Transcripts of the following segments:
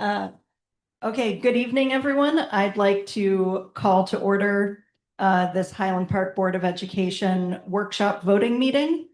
Okay, good evening, everyone. I'd like to call to order this Highland Park Board of Education workshop voting meeting.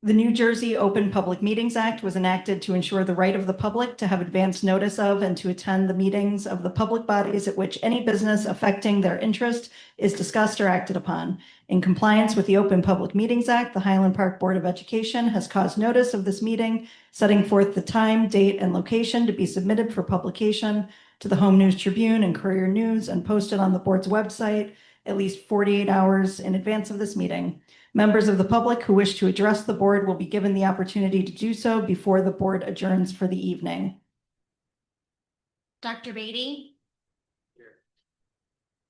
The New Jersey Open Public Meetings Act was enacted to ensure the right of the public to have advance notice of and to attend the meetings of the public bodies at which any business affecting their interest is discussed or acted upon. In compliance with the Open Public Meetings Act, the Highland Park Board of Education has caused notice of this meeting, setting forth the time, date, and location to be submitted for publication to the Home News Tribune and Courier News and posted on the board's website at least 48 hours in advance of this meeting. Members of the public who wish to address the board will be given the opportunity to do so before the board adjourns for the evening. Dr. Beatty?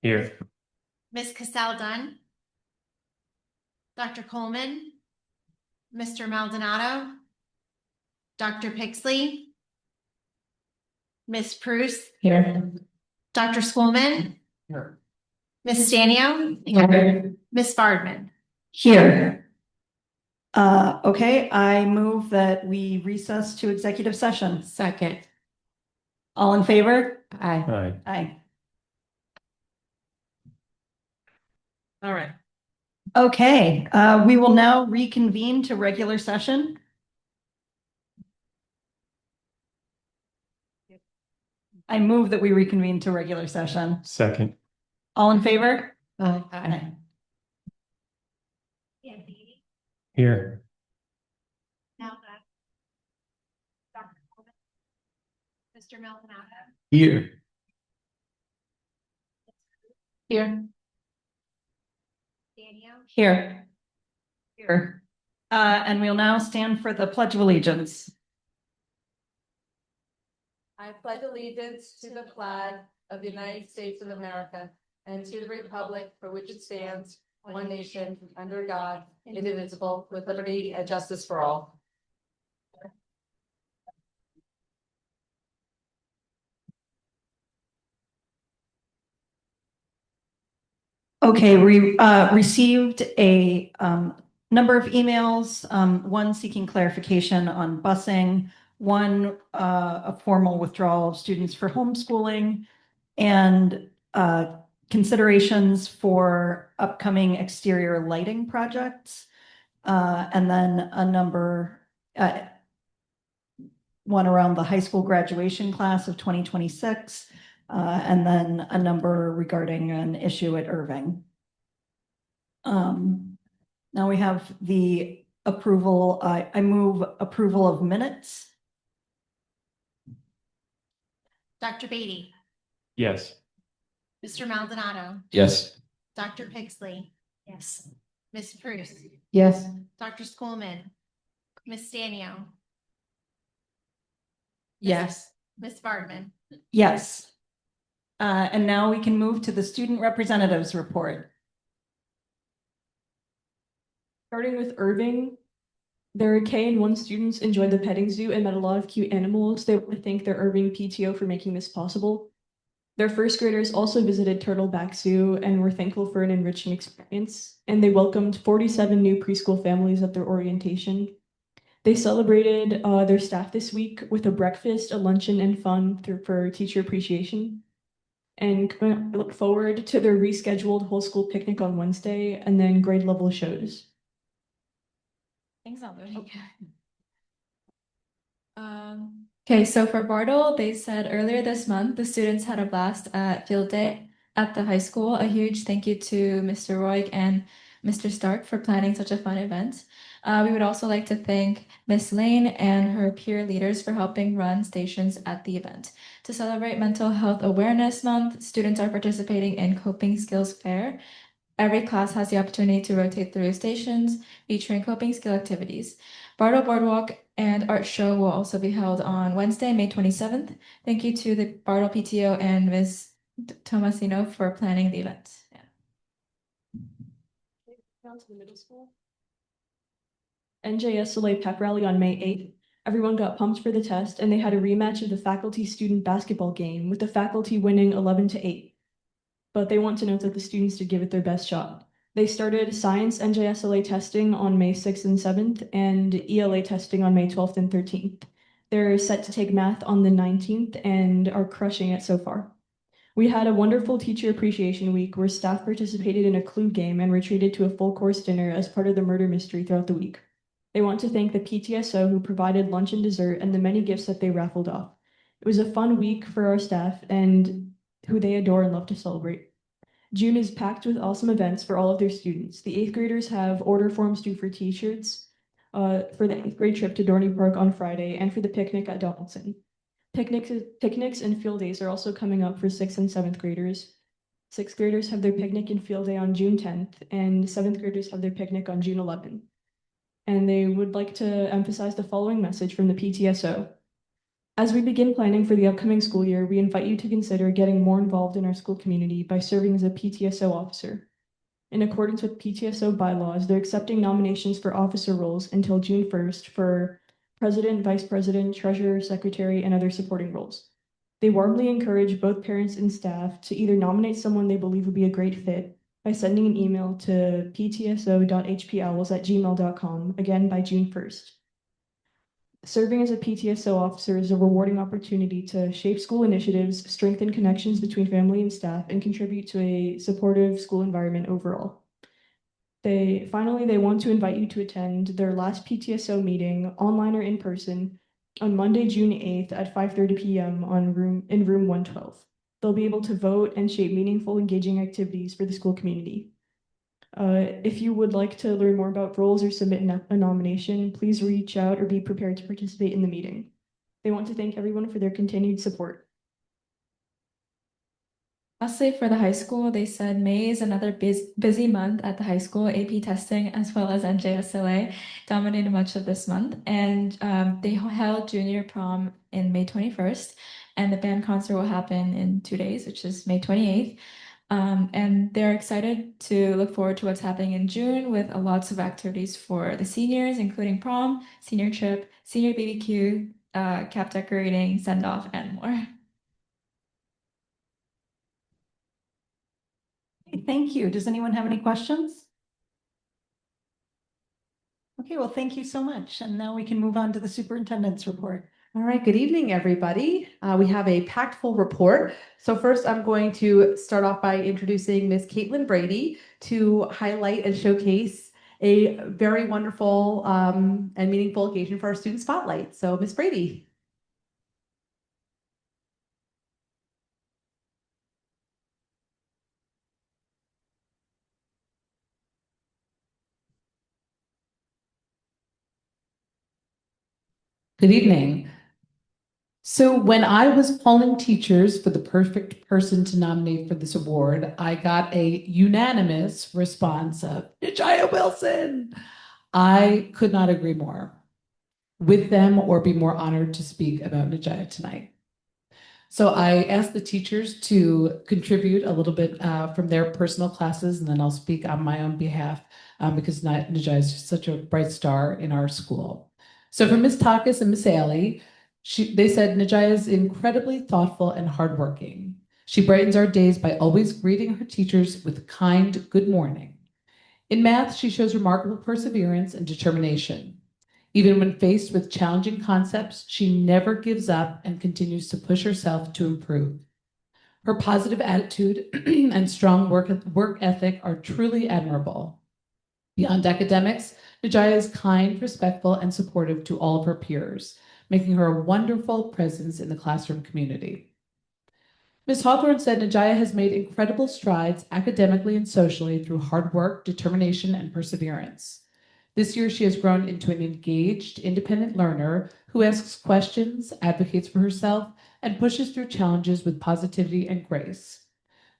Here. Ms. Cassell-Dunn? Dr. Coleman? Mr. Maldonado? Dr. Pixley? Ms. Pruce? Here. Dr. Schoolman? Here. Ms. Stanio? Here. Ms. Bardman? Here. Okay, I move that we recess to executive session. Second. All in favor? Aye. Aye. Aye. All right. Okay, we will now reconvene to regular session. I move that we reconvene to regular session. Second. All in favor? Aye. Aye. Here. Now that. Dr. Coleman? Mr. Maldonado? Here. Here. Stanio? Here. Here. And we'll now stand for the Pledge of Allegiance. I pledge allegiance to the flag of the United States of America and to the republic for which it stands, one nation, under God, indivisible, with liberty and justice for all. Okay, we received a number of emails, one seeking clarification on busing, one a formal withdrawal of students for homeschooling, and considerations for upcoming exterior lighting projects, and then a number, one around the high school graduation class of 2026, and then a number regarding an issue at Irving. Now we have the approval. I move approval of minutes. Dr. Beatty? Yes. Mr. Maldonado? Yes. Dr. Pixley? Yes. Ms. Pruce? Yes. Dr. Schoolman? Ms. Stanio? Yes. Ms. Bardman? Yes. And now we can move to the student representatives report. Starting with Irving, their K-1 students enjoyed the petting zoo and met a lot of cute animals. They want to thank their Irving PTO for making this possible. Their first graders also visited Turtleback Zoo and were thankful for an enriching experience. And they welcomed 47 new preschool families at their orientation. They celebrated their staff this week with a breakfast, a luncheon, and fun for teacher appreciation. And I look forward to their rescheduled whole school picnic on Wednesday and then grade level shows. Thanks, Albert. Okay, so for Bartle, they said earlier this month, the students had a blast at field day at the high school. A huge thank you to Mr. Roig and Mr. Stark for planning such a fun event. We would also like to thank Miss Lane and her peer leaders for helping run stations at the event. To celebrate Mental Health Awareness Month, students are participating in Coping Skills Fair. Every class has the opportunity to rotate through stations featuring coping skill activities. Bartle Boardwalk and Art Show will also be held on Wednesday, May 27th. Thank you to the Bartle PTO and Ms. Tomasino for planning the event. Down to the middle school. NJSLA pep rally on May 8th. Everyone got pumped for the test and they had a rematch of the faculty-student basketball game with the faculty winning 11-8. But they want to note that the students did give it their best shot. They started science NJSLA testing on May 6th and 7th and ELA testing on May 12th and 13th. They're set to take math on the 19th and are crushing it so far. We had a wonderful teacher appreciation week where staff participated in a clue game and were treated to a full course dinner as part of the murder mystery throughout the week. They want to thank the PTSO who provided lunch and dessert and the many gifts that they raffled off. It was a fun week for our staff and who they adore and love to celebrate. June is packed with awesome events for all of their students. The 8th graders have order forms due for t-shirts for the 8th grade trip to Dorney Park on Friday and for the picnic at Donaldson. Picnics and field days are also coming up for 6th and 7th graders. 6th graders have their picnic and field day on June 10th, and 7th graders have their picnic on June 11th. And they would like to emphasize the following message from the PTSO. As we begin planning for the upcoming school year, we invite you to consider getting more involved in our school community by serving as a PTSO officer. In accordance with PTSO bylaws, they're accepting nominations for officer roles until June 1st for president, vice president, treasurer, secretary, and other supporting roles. They warmly encourage both parents and staff to either nominate someone they believe would be a great fit by sending an email to ptso.hpowls@gmail.com, again by June 1st. Serving as a PTSO officer is a rewarding opportunity to shape school initiatives, strengthen connections between family and staff, and contribute to a supportive school environment overall. They want to invite you to attend their last PTSO meeting, online or in person, on Monday, June 8th at 5:30 p.m. in room 112. They'll be able to vote and shape meaningful, engaging activities for the school community. If you would like to learn more about roles or submit a nomination, please reach out or be prepared to participate in the meeting. They want to thank everyone for their continued support. Lastly, for the high school, they said May is another busy month at the high school. AP testing as well as NJSLA dominated much of this month. And they held junior prom in May 21st. And the band concert will happen in 2 days, which is May 28th. And they're excited to look forward to what's happening in June with lots of activities for the seniors, including prom, senior trip, senior BBQ, cap decorating, send-off, and more. Thank you. Does anyone have any questions? Okay, well, thank you so much. And now we can move on to the superintendent's report. All right, good evening, everybody. We have a packed full report. So first, I'm going to start off by introducing Ms. Caitlin Brady to highlight and showcase a very wonderful and meaningful occasion for our student spotlight. So Ms. Brady. Good evening. So when I was polling teachers for the perfect person to nominate for this award, I got a unanimous response of Najaya Wilson. I could not agree more with them or be more honored to speak about Najaya tonight. So I asked the teachers to contribute a little bit from their personal classes, and then I'll speak on my own behalf because Najaya is just such a bright star in our school. So for Ms. Takis and Ms. Ailey, they said Najaya is incredibly thoughtful and hardworking. She brightens our days by always greeting her teachers with a kind good morning. In math, she shows remarkable perseverance and determination. Even when faced with challenging concepts, she never gives up and continues to push herself to improve. Her positive attitude and strong work ethic are truly admirable. Beyond academics, Najaya is kind, respectful, and supportive to all of her peers, making her a wonderful presence in the classroom community. Ms. Hawthorne said Najaya has made incredible strides academically and socially through hard work, determination, and perseverance. This year, she has grown into an engaged, independent learner who asks questions, advocates for herself, and pushes through challenges with positivity and grace.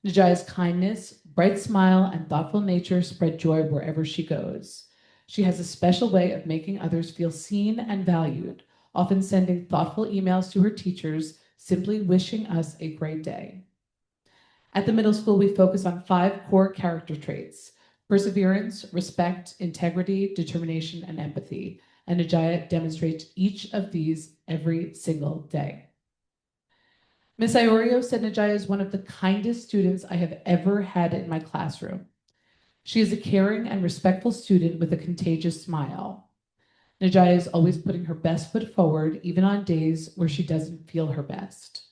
Najaya's kindness, bright smile, and thoughtful nature spread joy wherever she goes. She has a special way of making others feel seen and valued, often sending thoughtful emails to her teachers, simply wishing us a great day. At the middle school, we focus on 5 core character traits: perseverance, respect, integrity, determination, and empathy. And Najaya demonstrates each of these every single day. Ms. Iorio said Najaya is one of the kindest students I have ever had in my classroom. She is a caring and respectful student with a contagious smile. Najaya is always putting her best foot forward, even on days where she doesn't feel her best.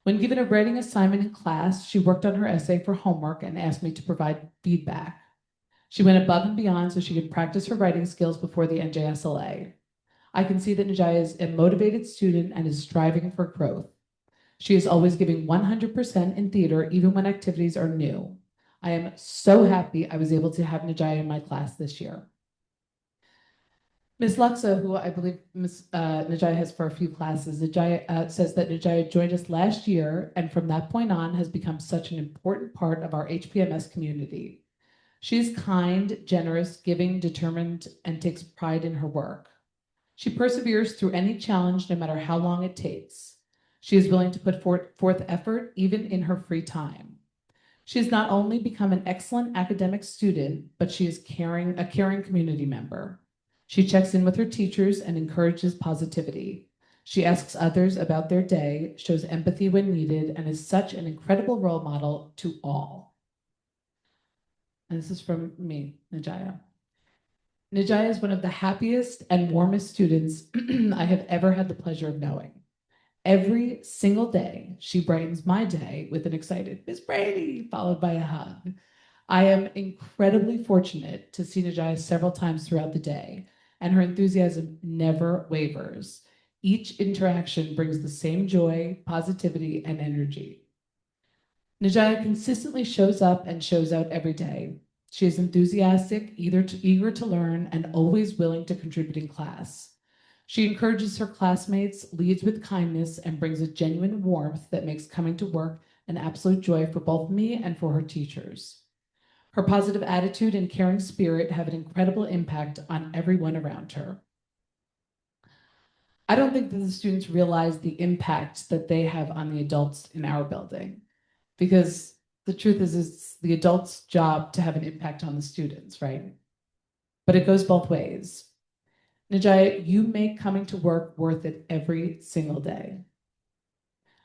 When given a writing assignment in class, she worked on her essay for homework and asked me to provide feedback. She went above and beyond so she could practice her writing skills before the NJSLA. I can see that Najaya is a motivated student and is striving for growth. She is always giving 100% in theater, even when activities are new. I am so happy I was able to have Najaya in my class this year. Ms. Luxa, who I believe Ms. Najaya has for a few classes, Najaya says that Najaya joined us last year and from that point on has become such an important part of our HPMS community. She is kind, generous, giving, determined, and takes pride in her work. She perseveres through any challenge, no matter how long it takes. She is willing to put forth effort, even in her free time. She has not only become an excellent academic student, but she is a caring community member. She checks in with her teachers and encourages positivity. She asks others about their day, shows empathy when needed, and is such an incredible role model to all. And this is from me, Najaya. Najaya is one of the happiest and warmest students I have ever had the pleasure of knowing. Every single day, she brightens my day with an excited Miss Brady, followed by a hug. I am incredibly fortunate to see Najaya several times throughout the day, and her enthusiasm never wavers. Each interaction brings the same joy, positivity, and energy. Najaya consistently shows up and shows out every day. She is enthusiastic, eager to learn, and always willing to contribute in class. She encourages her classmates, leads with kindness, and brings a genuine warmth that makes coming to work an absolute joy for both me and for her teachers. Her positive attitude and caring spirit have an incredible impact on everyone around her. I don't think that the students realize the impact that they have on the adults in our building, because the truth is it's the adults' job to have an impact on the students, right? But it goes both ways. Najaya, you make coming to work worth it every single day.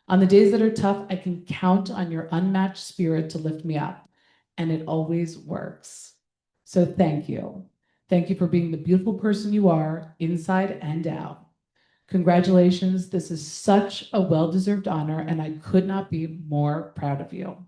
On the days that are tough, I can count on your unmatched spirit to lift me up, and it always works. So thank you. Thank you for being the beautiful person you are, inside and out. Congratulations. This is such a well-deserved honor, and I could not be more proud of you.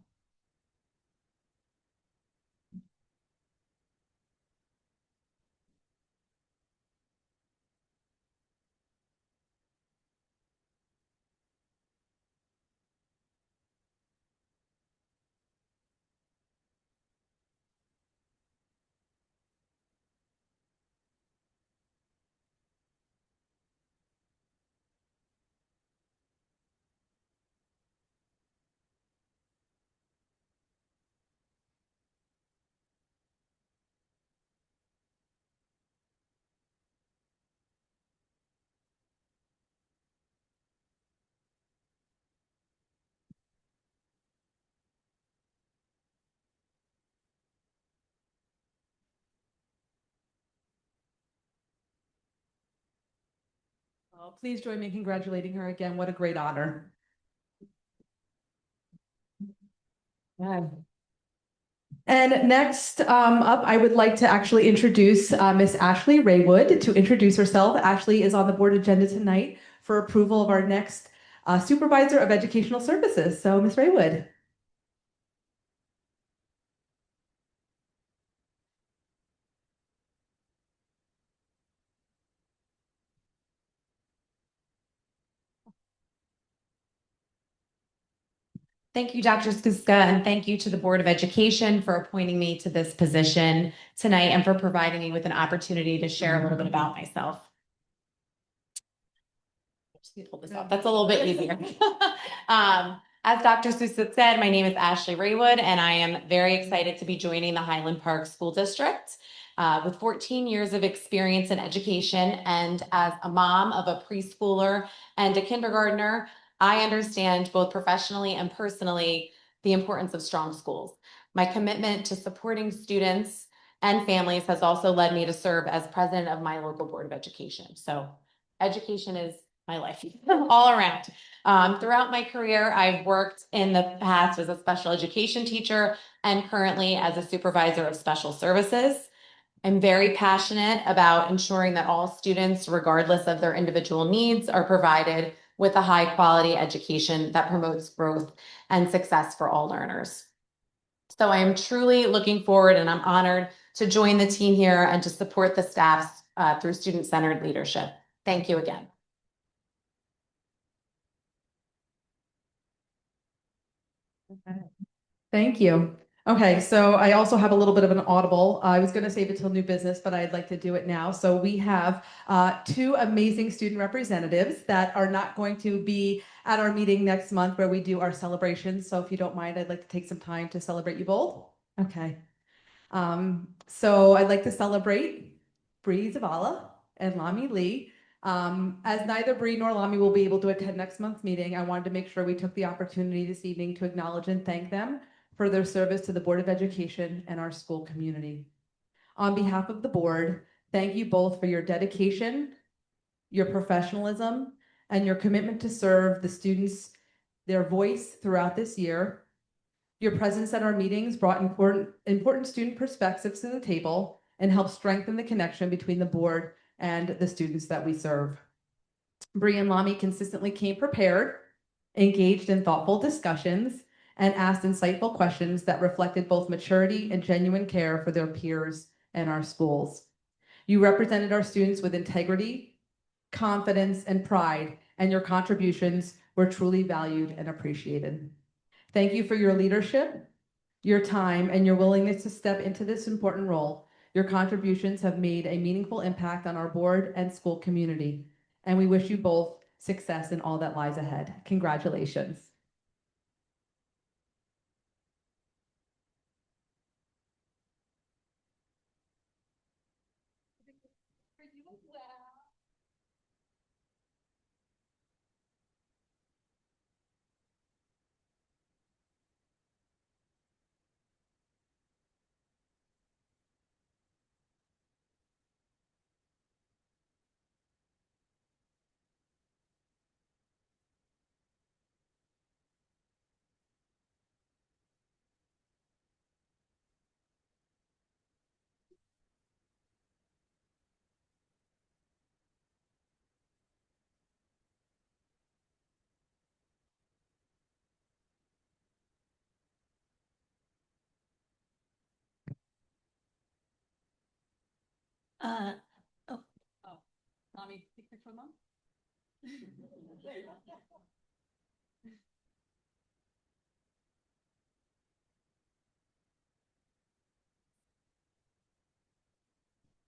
Oh, please join me in congratulating her again. What a great honor. Yeah. And next up, I would like to actually introduce Miss Ashley Raywood to introduce herself. Ashley is on the board agenda tonight for approval of our next Supervisor of Educational Services. So Miss Raywood. Thank you, Dr. Skuska, and thank you to the Board of Education for appointing me to this position tonight and for providing me with an opportunity to share a little bit about myself. Just need to hold this up. That's a little bit easier. As Dr. Skuska said, my name is Ashley Raywood, and I am very excited to be joining the Highland Park School District. With 14 years of experience in education and as a mom of a preschooler and a kindergartner, I understand both professionally and personally the importance of strong schools. My commitment to supporting students and families has also led me to serve as president of my local board of education. So education is my life all around. Throughout my career, I've worked in the past as a special education teacher and currently as a supervisor of special services. I'm very passionate about ensuring that all students, regardless of their individual needs, are provided with a high quality education that promotes growth and success for all learners. So I am truly looking forward and I'm honored to join the team here and to support the staff through student-centered leadership. Thank you again. Thank you. Okay, so I also have a little bit of an audible. I was going to save it till new business, but I'd like to do it now. So we have two amazing student representatives that are not going to be at our meeting next month where we do our celebrations. So if you don't mind, I'd like to take some time to celebrate you both. Okay. So I'd like to celebrate Bree Zavala and Lami Lee. As neither Bree nor Lami will be able to attend next month's meeting, I wanted to make sure we took the opportunity this evening to acknowledge and thank them for their service to the Board of Education and our school community. On behalf of the board, thank you both for your dedication, your professionalism, and your commitment to serve the students, their voice throughout this year. Your presence at our meetings brought important student perspectives to the table and helped strengthen the connection between the board and the students that we serve. Bree and Lami consistently came prepared, engaged in thoughtful discussions, and asked insightful questions that reflected both maturity and genuine care for their peers and our schools. You represented our students with integrity, confidence, and pride, and your contributions were truly valued and appreciated. Thank you for your leadership, your time, and your willingness to step into this important role. Your contributions have made a meaningful impact on our board and school community, and we wish you both success in all that lies ahead. Congratulations. Uh, Mommy, take picture of mom. There you go.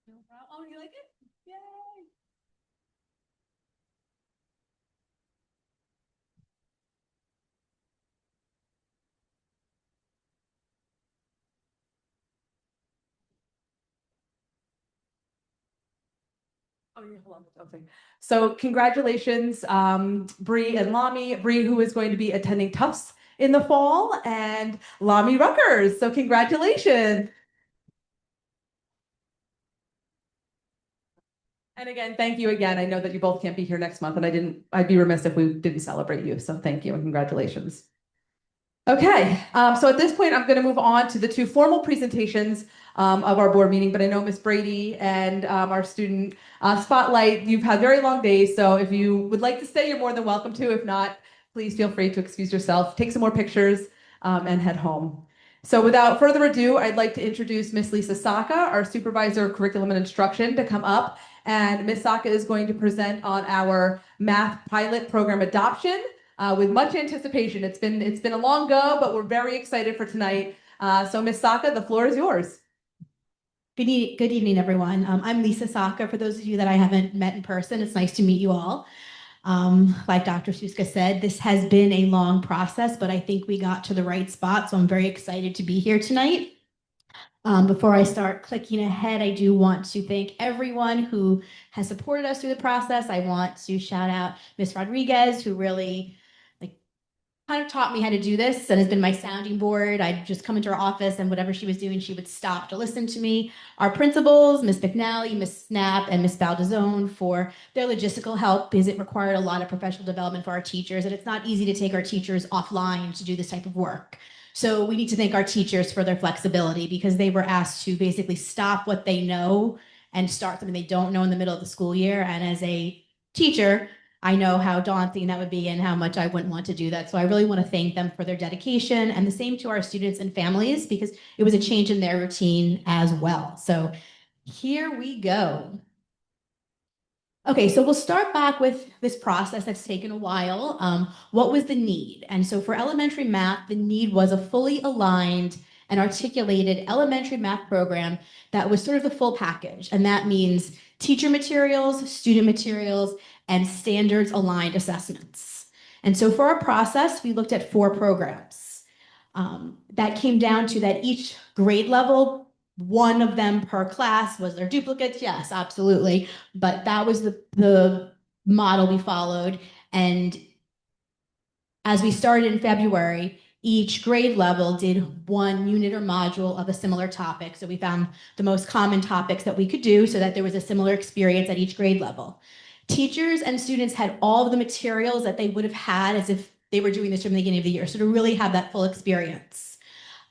No problem. Oh, you like it? Yay! Oh, yeah, hold on. Okay. So congratulations, Bree and Lami. Bree, who is going to be attending Tufts in the fall, and Lami Rutgers. So congratulations. And again, thank you again. I know that you both can't be here next month, and I'd be remiss if we didn't celebrate you. So thank you and congratulations. Okay, so at this point, I'm going to move on to the two formal presentations of our board meeting, but I know Miss Brady and our student spotlight, you've had very long days, so if you would like to stay, you're more than welcome to. If not, please feel free to excuse yourself, take some more pictures, and head home. So without further ado, I'd like to introduce Miss Lisa Saka, our Supervisor of Curriculum and Instruction, to come up, and Miss Saka is going to present on our math pilot program adoption. With much anticipation. It's been a long go, but we're very excited for tonight. So Ms. Saka, the floor is yours. Good evening, everyone. I'm Lisa Saka. For those of you that I haven't met in person, it's nice to meet you all. Like Dr. Suska said, this has been a long process, but I think we got to the right spot. So I'm very excited to be here tonight. Before I start clicking ahead, I do want to thank everyone who has supported us through the process. I want to shout out Ms. Rodriguez, who really kind of taught me how to do this and has been my sounding board. I'd just come into her office and whatever she was doing, she would stop to listen to me. Our principals, Ms. McNally, Ms. Snap, and Ms. Baldazone for their logistical help because it required a lot of professional development for our teachers. And it's not easy to take our teachers offline to do this type of work. So we need to thank our teachers for their flexibility because they were asked to basically stop what they know and start something they don't know in the middle of the school year. And as a teacher, I know how daunting that would be and how much I wouldn't want to do that. So I really want to thank them for their dedication, and the same to our students and families because it was a change in their routine as well. So here we go. Okay, so we'll start back with this process that's taken a while. What was the need? And so for elementary math, the need was a fully aligned and articulated elementary math program that was sort of the full package. And that means teacher materials, student materials, and standards aligned assessments. And so for our process, we looked at 4 programs. That came down to that each grade level, one of them per class. Was there duplicates? Yes, absolutely. But that was the model we followed. And as we started in February, each grade level did 1 unit or module of a similar topic. So we found the most common topics that we could do so that there was a similar experience at each grade level. Teachers and students had all of the materials that they would have had as if they were doing this from the beginning of the year. So to really have that full experience.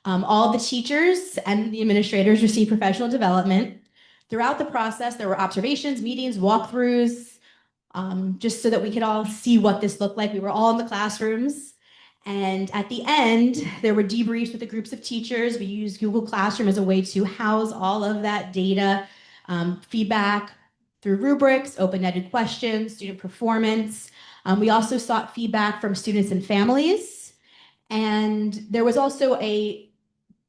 All the teachers and the administrators received professional development. Throughout the process, there were observations, meetings, walkthroughs, just so that we could all see what this looked like. We were all in the classrooms. And at the end, there were debriefs with the groups of teachers. We used Google Classroom as a way to house all of that data, feedback through rubrics, open-ended questions, student performance. We also sought feedback from students and families. And there was also a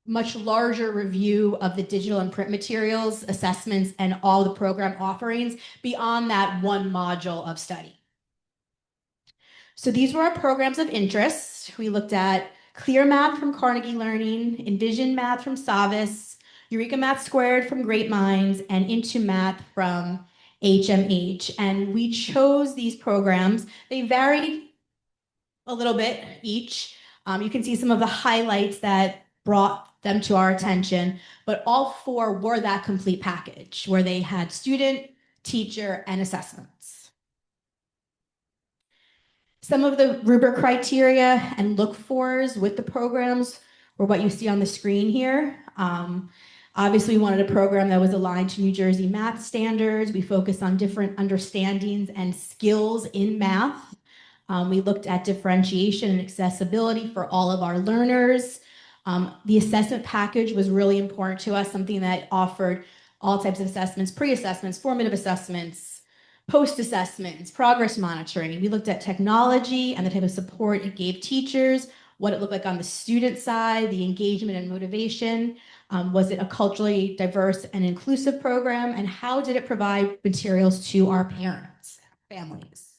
much larger review of the digital and print materials, assessments, and all the program offerings beyond that 1 module of study. So these were our programs of interest. We looked at Clear Math from Carnegie Learning, Envision Math from Savvis, Eureka Math Squared from Great Minds, and Into Math from HMH. And we chose these programs. They varied a little bit each. You can see some of the highlights that brought them to our attention, but all 4 were that complete package where they had student, teacher, and assessments. Some of the rubric criteria and look-fors with the programs were what you see on the screen here. Obviously, we wanted a program that was aligned to New Jersey math standards. We focused on different understandings and skills in math. We looked at differentiation and accessibility for all of our learners. The assessment package was really important to us, something that offered all types of assessments, pre-assessments, formative assessments, post-assessments, progress monitoring. We looked at technology and the type of support it gave teachers, what it looked like on the student side, the engagement and motivation. Was it a culturally diverse and inclusive program? And how did it provide materials to our parents, families?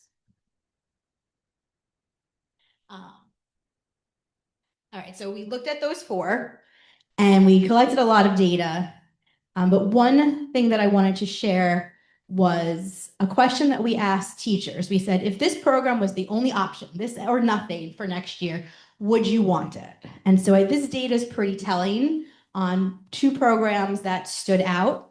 All right, so we looked at those 4 and we collected a lot of data. But one thing that I wanted to share was a question that we asked teachers. We said, if this program was the only option, this or nothing for next year, would you want it? And so this data is pretty telling on 2 programs that stood out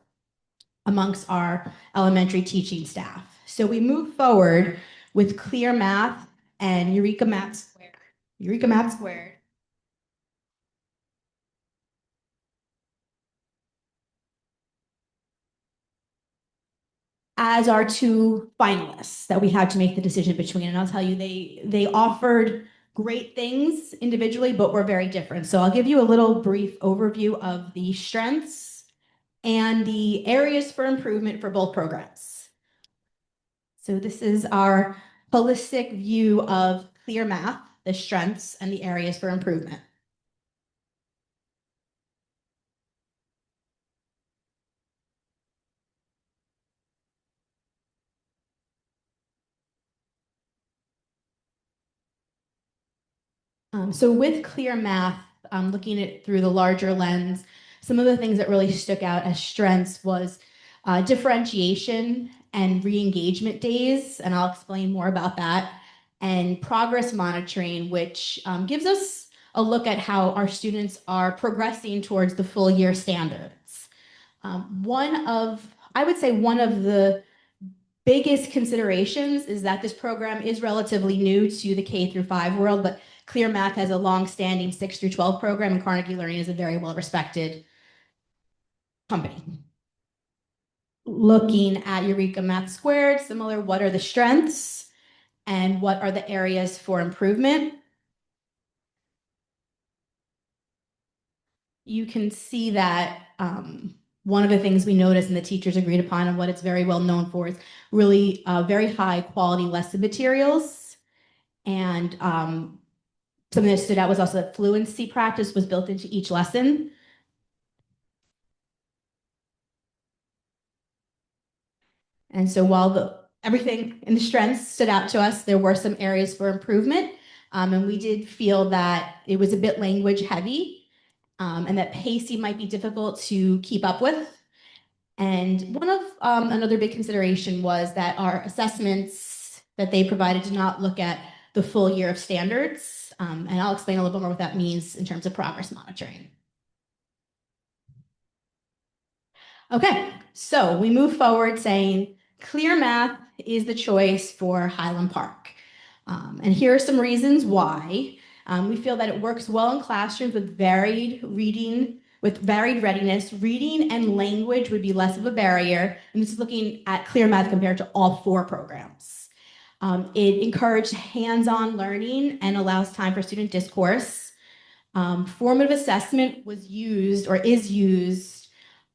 amongst our elementary teaching staff. So we moved forward with Clear Math and Eureka Math Squared. Eureka Math Squared. As our 2 finalists that we had to make the decision between. And I'll tell you, they offered great things individually, but were very different. So I'll give you a little brief overview of the strengths and the areas for improvement for both programs. So this is our holistic view of Clear Math, the strengths and the areas for improvement. So with Clear Math, looking at it through the larger lens, some of the things that really stuck out as strengths was differentiation and re-engagement days, and I'll explain more about that, and progress monitoring, which gives us a look at how our students are progressing towards the full year standards. I would say one of the biggest considerations is that this program is relatively new to the K through 5 world, but Clear Math has a long-standing 6 through 12 program, and Carnegie Learning is a very well-respected company. Looking at Eureka Math Squared, similar, what are the strengths and what are the areas for improvement? You can see that one of the things we noticed and the teachers agreed upon and what it's very well known for is really very high quality lesson materials. And something that stood out was also that fluency practice was built into each lesson. And so while everything in the strengths stood out to us, there were some areas for improvement. And we did feel that it was a bit language heavy and that pacing might be difficult to keep up with. And one of another big consideration was that our assessments that they provided did not look at the full year of standards. And I'll explain a little bit more what that means in terms of progress monitoring. Okay, so we move forward saying Clear Math is the choice for Highland Park. And here are some reasons why. We feel that it works well in classrooms with varied readiness. Reading and language would be less of a barrier. And this is looking at Clear Math compared to all 4 programs. It encouraged hands-on learning and allows time for student discourse. Formative assessment was used or is used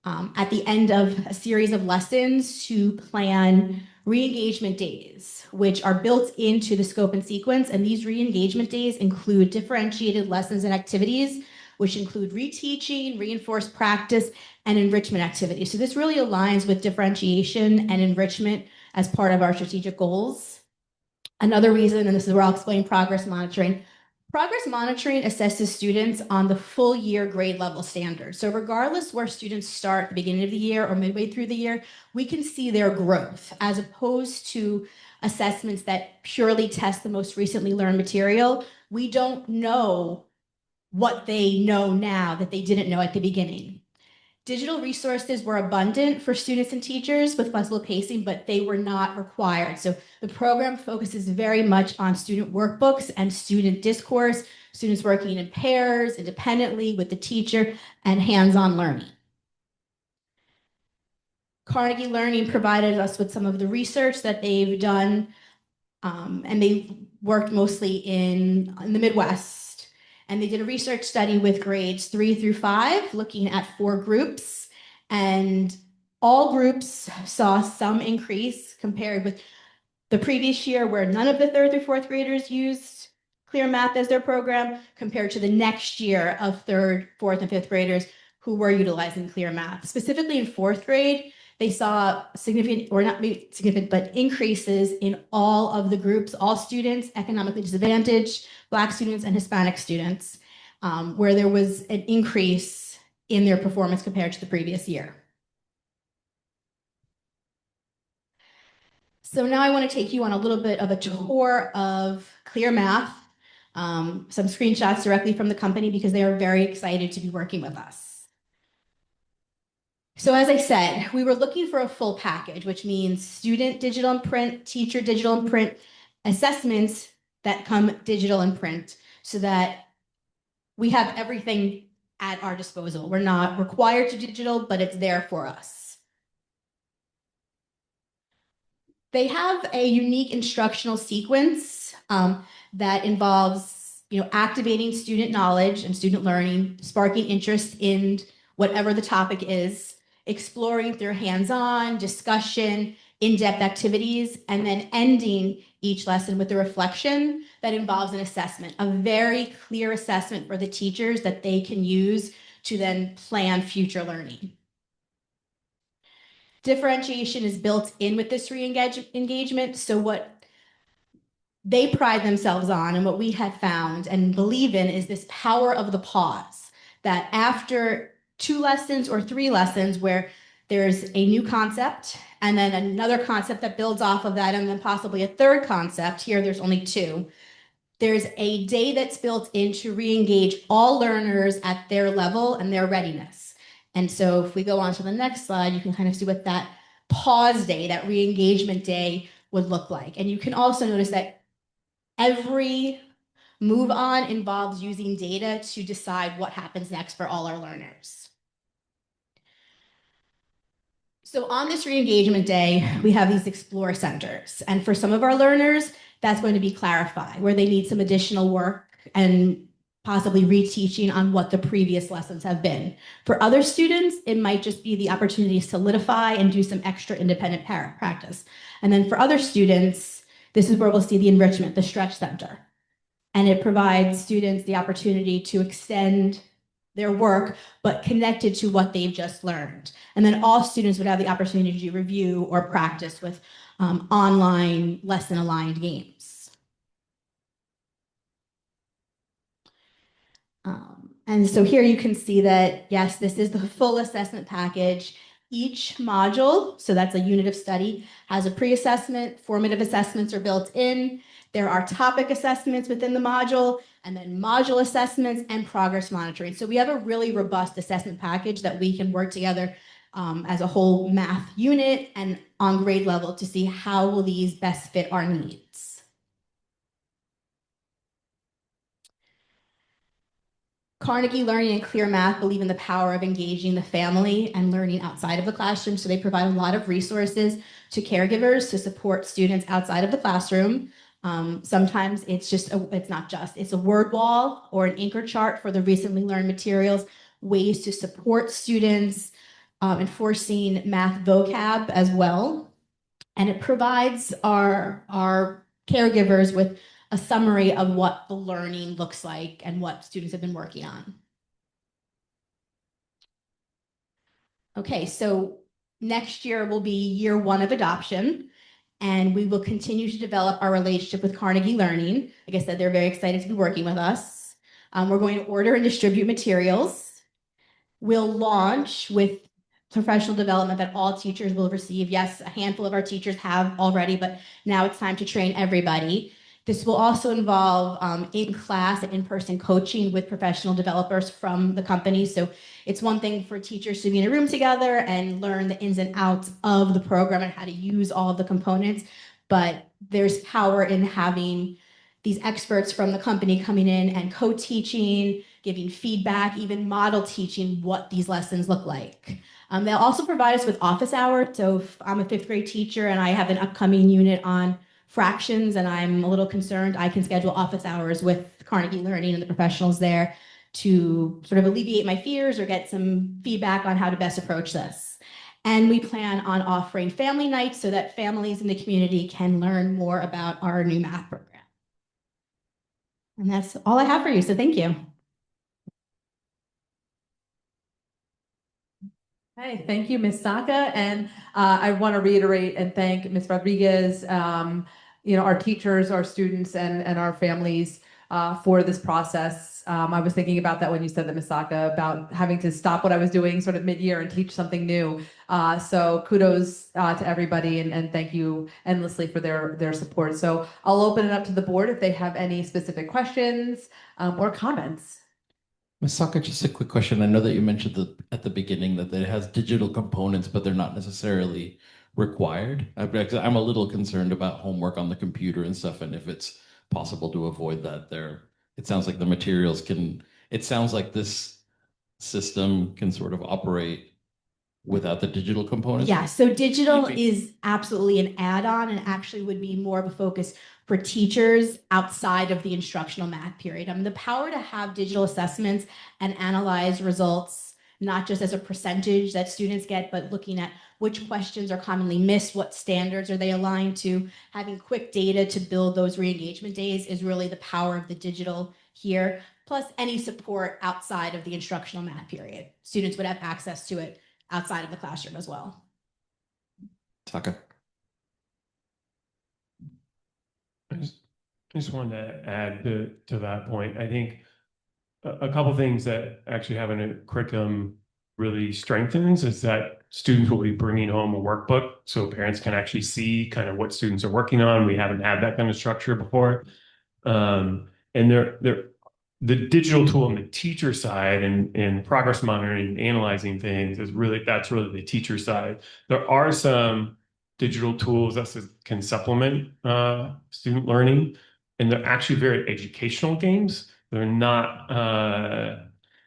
at the end of a series of lessons to plan re-engagement days, which are built into the scope and sequence. And these re-engagement days include differentiated lessons and activities, which include reteaching, reinforced practice, and enrichment activities. So this really aligns with differentiation and enrichment as part of our strategic goals. Another reason, and this is where I'll explain progress monitoring. Progress monitoring assesses students on the full year grade level standard. So regardless where students start at the beginning of the year or midway through the year, we can see their growth as opposed to assessments that purely test the most recently learned material. We don't know what they know now that they didn't know at the beginning. Digital resources were abundant for students and teachers with flexible pacing, but they were not required. So the program focuses very much on student workbooks and student discourse, students working in pairs, independently with the teacher, and hands-on learning. Carnegie Learning provided us with some of the research that they've done, and they worked mostly in the Midwest. And they did a research study with grades 3 through 5, looking at 4 groups. And all groups saw some increase compared with the previous year, where none of the 3rd through 4th graders used Clear Math as their program, compared to the next year of 3rd, 4th, and 5th graders who were utilizing Clear Math. Specifically in 4th grade, they saw significant, or not significant, but increases in all of the groups, all students, economically disadvantaged, Black students, and Hispanic students, where there was an increase in their performance compared to the previous year. So now I want to take you on a little bit of a tour of Clear Math, some screenshots directly from the company because they are very excited to be working with us. So as I said, we were looking for a full package, which means student digital and print, teacher digital and print, assessments that come digital and print, so that we have everything at our disposal. We're not required to digital, but it's there for us. They have a unique instructional sequence that involves, activating student knowledge and student learning, sparking interest in whatever the topic is, exploring through hands-on, discussion, in-depth activities, and then ending each lesson with a reflection that involves an assessment, a very clear assessment for the teachers that they can use to then plan future learning. Differentiation is built in with this re-engagement. So what they pride themselves on and what we have found and believe in is this power of the pause, that after 2 lessons or 3 lessons where there's a new concept and then another concept that builds off of that and then possibly a 3rd concept, here there's only 2, there's a day that's built in to re-engage all learners at their level and their readiness. And so if we go on to the next slide, you can kind of see what that pause day, that re-engagement day would look like. And you can also notice that every Move on involves using data to decide what happens next for all our learners. So on this re-engagement day, we have these explore centers. And for some of our learners, that's going to be clarify, where they need some additional work and possibly reteaching on what the previous lessons have been. For other students, it might just be the opportunity to solidify and do some extra independent practice. And then for other students, this is where we'll see the enrichment, the stretch center. And it provides students the opportunity to extend their work, but connected to what they've just learned. And then all students would have the opportunity to review or practice with online lesson aligned games. And so here you can see that, yes, this is the full assessment package. Each module, so that's a unit of study, has a pre-assessment, formative assessments are built in. There are topic assessments within the module, and then module assessments and progress monitoring. So we have a really robust assessment package that we can work together as a whole math unit and on grade level to see how will these best fit our needs. Carnegie Learning and Clear Math believe in the power of engaging the family and learning outside of the classroom. So they provide a lot of resources to caregivers to support students outside of the classroom. Sometimes it's a word wall or an anchor chart for the recently learned materials, ways to support students, enforcing math vocab as well. And it provides our caregivers with a summary of what the learning looks like and what students have been working on. Okay, so next year will be year 1 of adoption, and we will continue to develop our relationship with Carnegie Learning. Like I said, they're very excited to be working with us. We're going to order and distribute materials. We'll launch with professional development that all teachers will receive. Yes, a handful of our teachers have already, but now it's time to train everybody. This will also involve in-class and in-person coaching with professional developers from the company. So it's one thing for teachers to be in a room together and learn the ins and outs of the program and how to use all of the components, but there's power in having these experts from the company coming in and co-teaching, giving feedback, even model teaching what these lessons look like. They'll also provide us with office hours. So if I'm a 5th grade teacher and I have an upcoming unit on fractions and I'm a little concerned, I can schedule office hours with Carnegie Learning and the professionals there to sort of alleviate my fears or get some feedback on how to best approach this. And we plan on offering family nights so that families in the community can learn more about our new math program. And that's all I have for you, so thank you. Hey, thank you, Ms. Saka. And I want to reiterate and thank Ms. Rodriguez, our teachers, our students, and our families for this process. I was thinking about that when you said that, Ms. Saka, about having to stop what I was doing sort of mid-year and teach something new. So kudos to everybody and thank you endlessly for their support. So I'll open it up to the board if they have any specific questions or comments. Ms. Saka, just a quick question. I know that you mentioned at the beginning that it has digital components, but they're not necessarily required. I'm a little concerned about homework on the computer and stuff, and if it's possible to avoid that there. It sounds like the materials it sounds like this system can sort of operate without the digital components. Yeah, so digital is absolutely an add-on and actually would be more of a focus for teachers outside of the instructional math period. The power to have digital assessments and analyze results, not just as a percentage that students get, but looking at which questions are commonly missed, what standards are they aligned to, having quick data to build those re-engagement days is really the power of the digital here, plus any support outside of the instructional math period. Students would have access to it outside of the classroom as well. Saka. I just wanted to add to that point. I think a couple things that actually having a curriculum really strengthens is that students will be bringing home a workbook so parents can actually see kind of what students are working on. We haven't had that kind of structure before. And the digital tool on the teacher side and progress monitoring and analyzing things that's really the teacher side. There are some digital tools that can supplement student learning. and they're actually very educational games. They're not,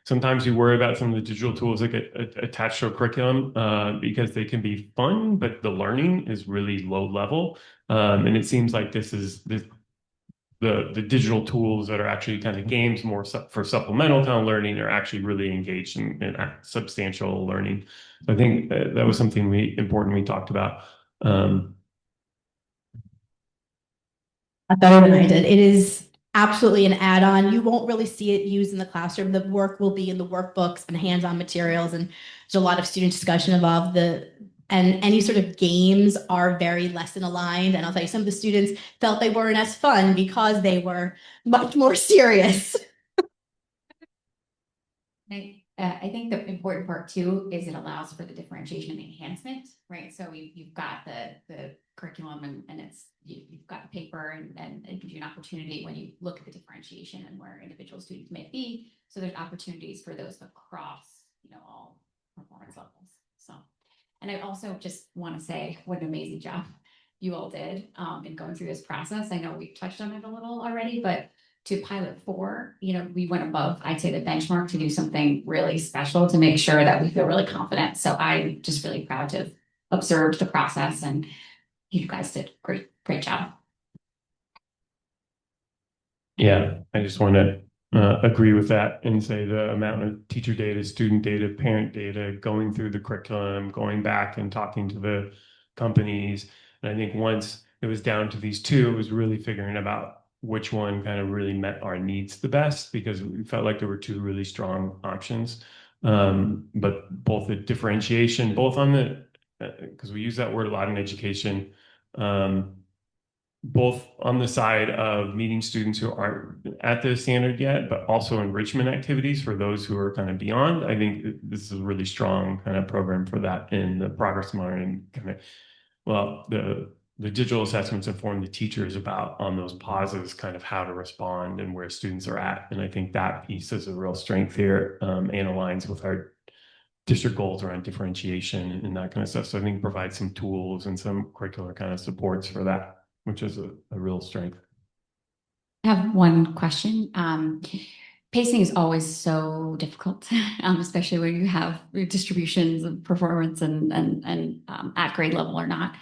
sometimes you worry about some of the digital tools that get attached to a curriculum because they can be fun, but the learning is really low level. And it seems like the digital tools that are actually kind of games more for supplemental kind of learning are actually really engaged in substantial learning. So I think that was something important we talked about. Better than I did. It is absolutely an add-on. You won't really see it used in the classroom. The work will be in the workbooks and hands-on materials, and there's a lot of student discussion involved. And any sort of games are very lesson aligned. And I'll tell you, some of the students felt they weren't as fun because they were much more serious. I think the important part too is it allows for the differentiation and enhancement, right? So you've got the curriculum and you've got the paper and it gives you an opportunity when you look at the differentiation and where individual students may be. So there's opportunities for those across, all performance levels. So, and I also just want to say what an amazing job you all did in going through this process. I know we've touched on it a little already, but to pilot 4, we went above, I'd say, the benchmark to do something really special to make sure that we feel really confident. So I'm just really proud to have observed the process, and you guys did great job. Yeah, I just want to agree with that and say the amount of teacher data, student data, parent data, going through the curriculum, going back and talking to the companies. And I think once it was down to these 2, it was really figuring about which one kind of really met our needs the best, because we felt like there were 2 really strong options. But both the differentiation, both on the, because we use that word a lot in education, both on the side of meeting students who aren't at the standard yet, but also enrichment activities for those who are kind of beyond. I think this is a really strong kind of program for that in the progress monitoring kind of, well, the digital assessments inform the teachers about on those pauses, kind of how to respond and where students are at. And I think that piece is a real strength here and aligns with our district goals around differentiation and that kind of stuff. So I think provide some tools and some curricular kind of supports for that, which is a real strength. I have one question. Pacing is always so difficult, especially when you have distributions of performance and at grade level or not.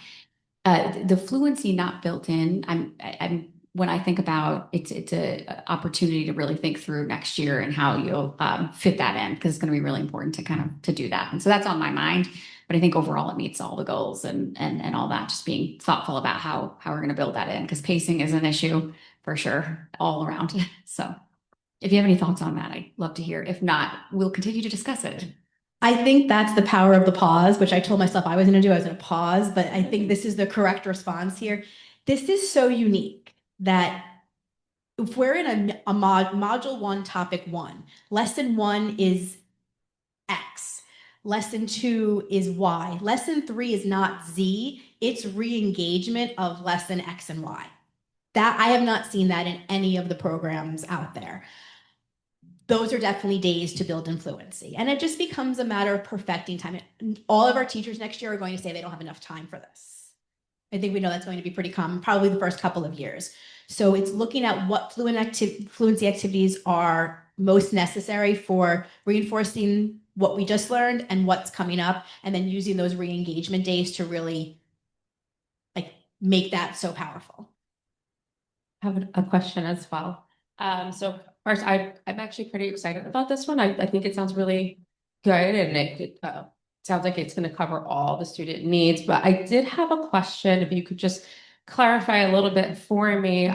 The fluency not built in. I'm when I think about it's a opportunity to really think through next year and how you'll fit that in, because it's going to be really important to do that. And so that's on my mind. But I think overall it meets all the goals and all that. Just being thoughtful about how we're going to build that in, because pacing is an issue for sure all around. So if you have any thoughts on that, I'd love to hear. If not, we'll continue to discuss it. I think that's the power of the pause, which I told myself I was going to do. I was going to pause, but I think this is the correct response here. This is so unique that if we're in a module 1, topic 1, lesson 1 is X, lesson 2 is Y, lesson 3 is not Z, it's re-engagement of lesson X and Y. That I have not seen that in any of the programs out there. Those are definitely days to build in fluency. And it just becomes a matter of perfecting time. All of our teachers next year are going to say they don't have enough time for this. I think we know that's going to be pretty common, probably the first couple of years. So it's looking at what fluency activities are most necessary for reinforcing what we just learned and what's coming up, and then using those re-engagement days to really make that so powerful. I have a question as well. So first, I'm actually pretty excited about this one. I think it sounds really good, and it sounds like it's going to cover all the student needs. But I did have a question, if you could just clarify a little bit for me,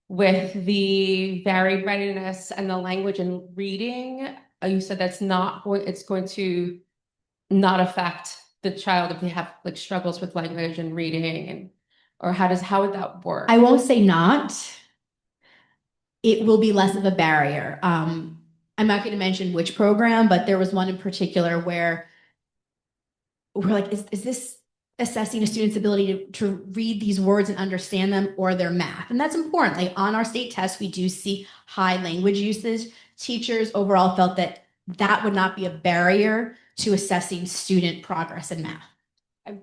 with the varied readiness and the language and reading. You said that's it's going to not affect the child if they have struggles with language and reading, and or how would that work? I won't say not. It will be less of a barrier. I'm not going to mention which program, but there was one in particular where we're like, is this assessing a student's ability to read these words and understand them, or their math? And that's important. Like on our state test, we do see high language usage. Teachers overall felt that that would not be a barrier to assessing student progress in math.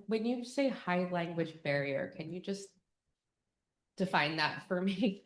When you say high language barrier, can you just define that for me.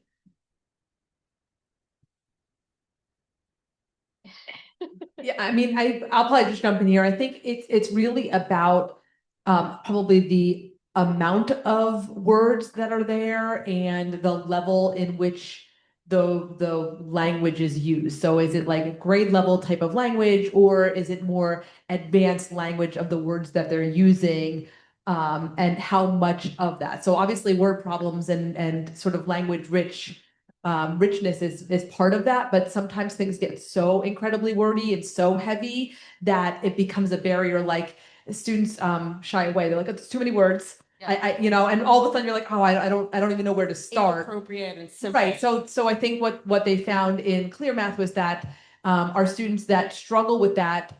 Yeah, I mean, I'll probably just jump in here. I think it's really about probably the amount of words that are there and the level in which the language is used. So is it like a grade level type of language, or is it more advanced language of the words that they're using? And how much of that? So obviously word problems and sort of language richness is part of that, but sometimes things get so incredibly wordy and so heavy that it becomes a barrier. Like students shy away. They're like, it's too many words. Yeah. And all of a sudden you're like, oh, I don't even know where to start. Appropriate and simple. Right. So I think what they found in Clear Math was that our students that struggle with that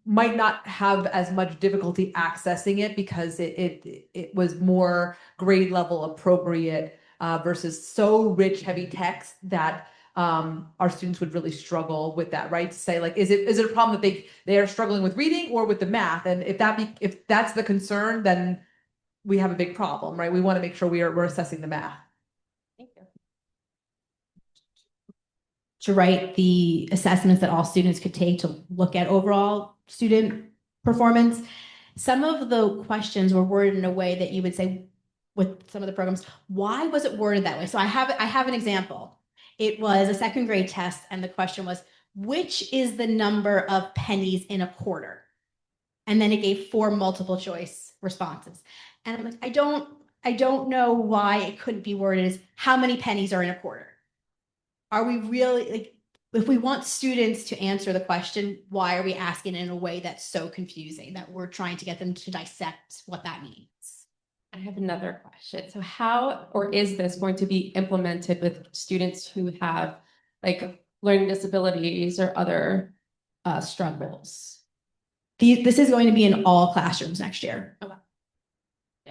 might not have as much difficulty accessing it because it was more grade level appropriate versus so rich, heavy text that our students would really struggle with that, right? To say like, is it a problem that they are struggling with reading or with the math? And if that's the concern, then we have a big problem, right? We want to make sure we're assessing the math. Thank you. To write the assessments that all students could take to look at overall student performance. Some of the questions were worded in a way that you would say with some of the programs, why was it worded that way? So I have an example. It was a second grade test and the question was, which is the number of pennies in a quarter? And then it gave 4 multiple choice responses. And I'm like, I don't know why it couldn't be worded as how many pennies are in a quarter? Are we really like, if we want students to answer the question, why are we asking in a way that's so confusing that we're trying to get them to dissect what that means? I have another question. So how, or is this going to be implemented with students who have like learning disabilities or other struggles? This is going to be in all classrooms next year. Okay.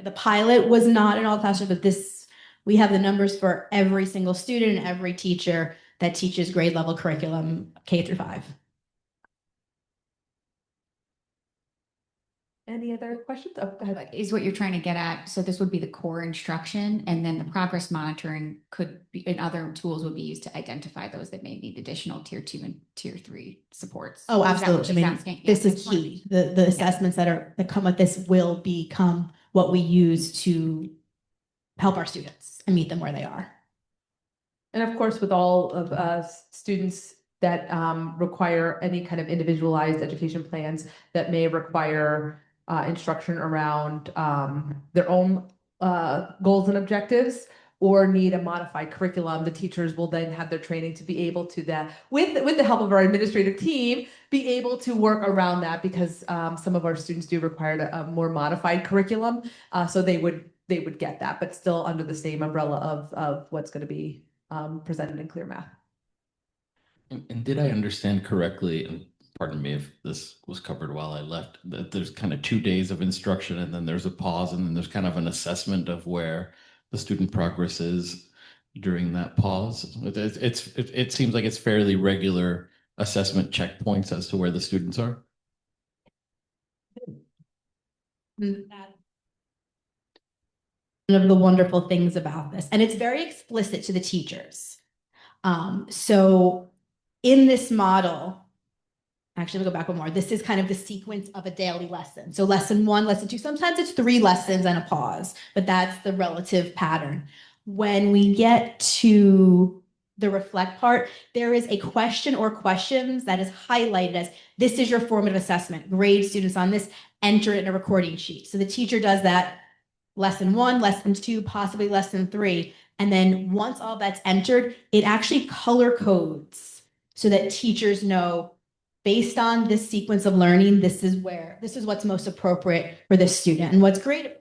The pilot was not in all classrooms, but we have the numbers for every single student and every teacher that teaches grade level curriculum K through 5. Any other questions? Oh, go ahead. Is what you're trying to get at. So this would be the core instruction, and then the progress monitoring could be, and other tools would be used to identify those that may need additional tier 2 and tier 3 supports. Oh, Is that what absolutely. I she's mean, asking? this Yeah, is key. The assessments that come with this will become what we use to help our students and meet them where they are. And of course, with all of students that require any kind of individualized education plans that may require instruction around their own goals and objectives or need a modified curriculum, the teachers will then have their training to be able to that, with the help of our administrative team, be able to work around that because some of our students do require a more modified curriculum. So they would get that, but still under the same umbrella of what's going to be presented in Clear Math. And did I understand correctly, and pardon me if this was covered while I left, that there's kind of 2 days of instruction and then there's a pause and then there's kind of an assessment of where the student progress is during that pause? It seems like it's fairly regular assessment checkpoints as to where the students are. One of the wonderful things about this, and it's very explicit to the teachers. So in this model, actually, we'll go back one more. This is kind of the sequence of a daily lesson. So lesson 1, lesson 2, sometimes it's 3 lessons and a pause, but that's the relative pattern. When we get to the reflect part, there is a question or questions that is highlighted as this is your formative assessment. Grade students on this, enter it in a recording sheet. So the teacher does that lesson 1, lesson 2, possibly lesson 3. And then once all that's entered, it actually color codes so that teachers know based on this sequence of learning, this is what's most appropriate for this student. And what's great.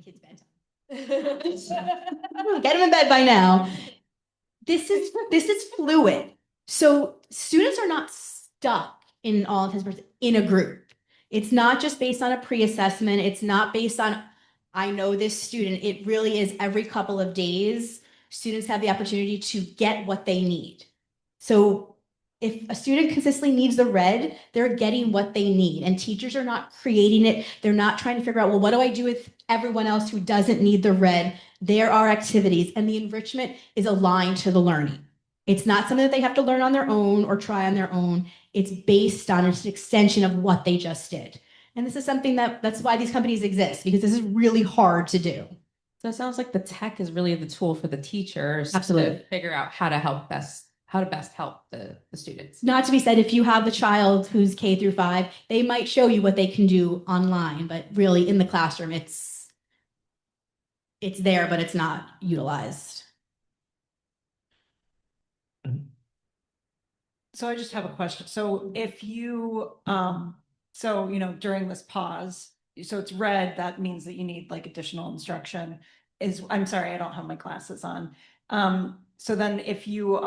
Kids bedtime. Get them in bed by now. This is fluid. So students are not stuck in all intents in a group. It's not just based on a pre-assessment. It's not based on, I know this student. It really is every couple of days, students have the opportunity to get what they need. So if a student consistently needs the red, they're getting what they need. And teachers are not creating it. They're not trying to figure out, well, what do I do with everyone else who doesn't need the red? There are activities, and the enrichment is aligned to the learning. It's not something that they have to learn on their own or try on their own. It's based on, it's an extension of what they just did. And this is something that's why these companies exist, because this is really hard to do. So it sounds like the tech is really the tool for the teachers Absolutely. to figure out how to best help the students. Not to be said, if you have a child who's K through 5, they might show you what they can do online, but really in the classroom, it's there, but it's not utilized. So I just have a question. So if you, during this pause, so it's red, that means that you need like additional instruction I'm sorry, I don't have my glasses on. So then if you've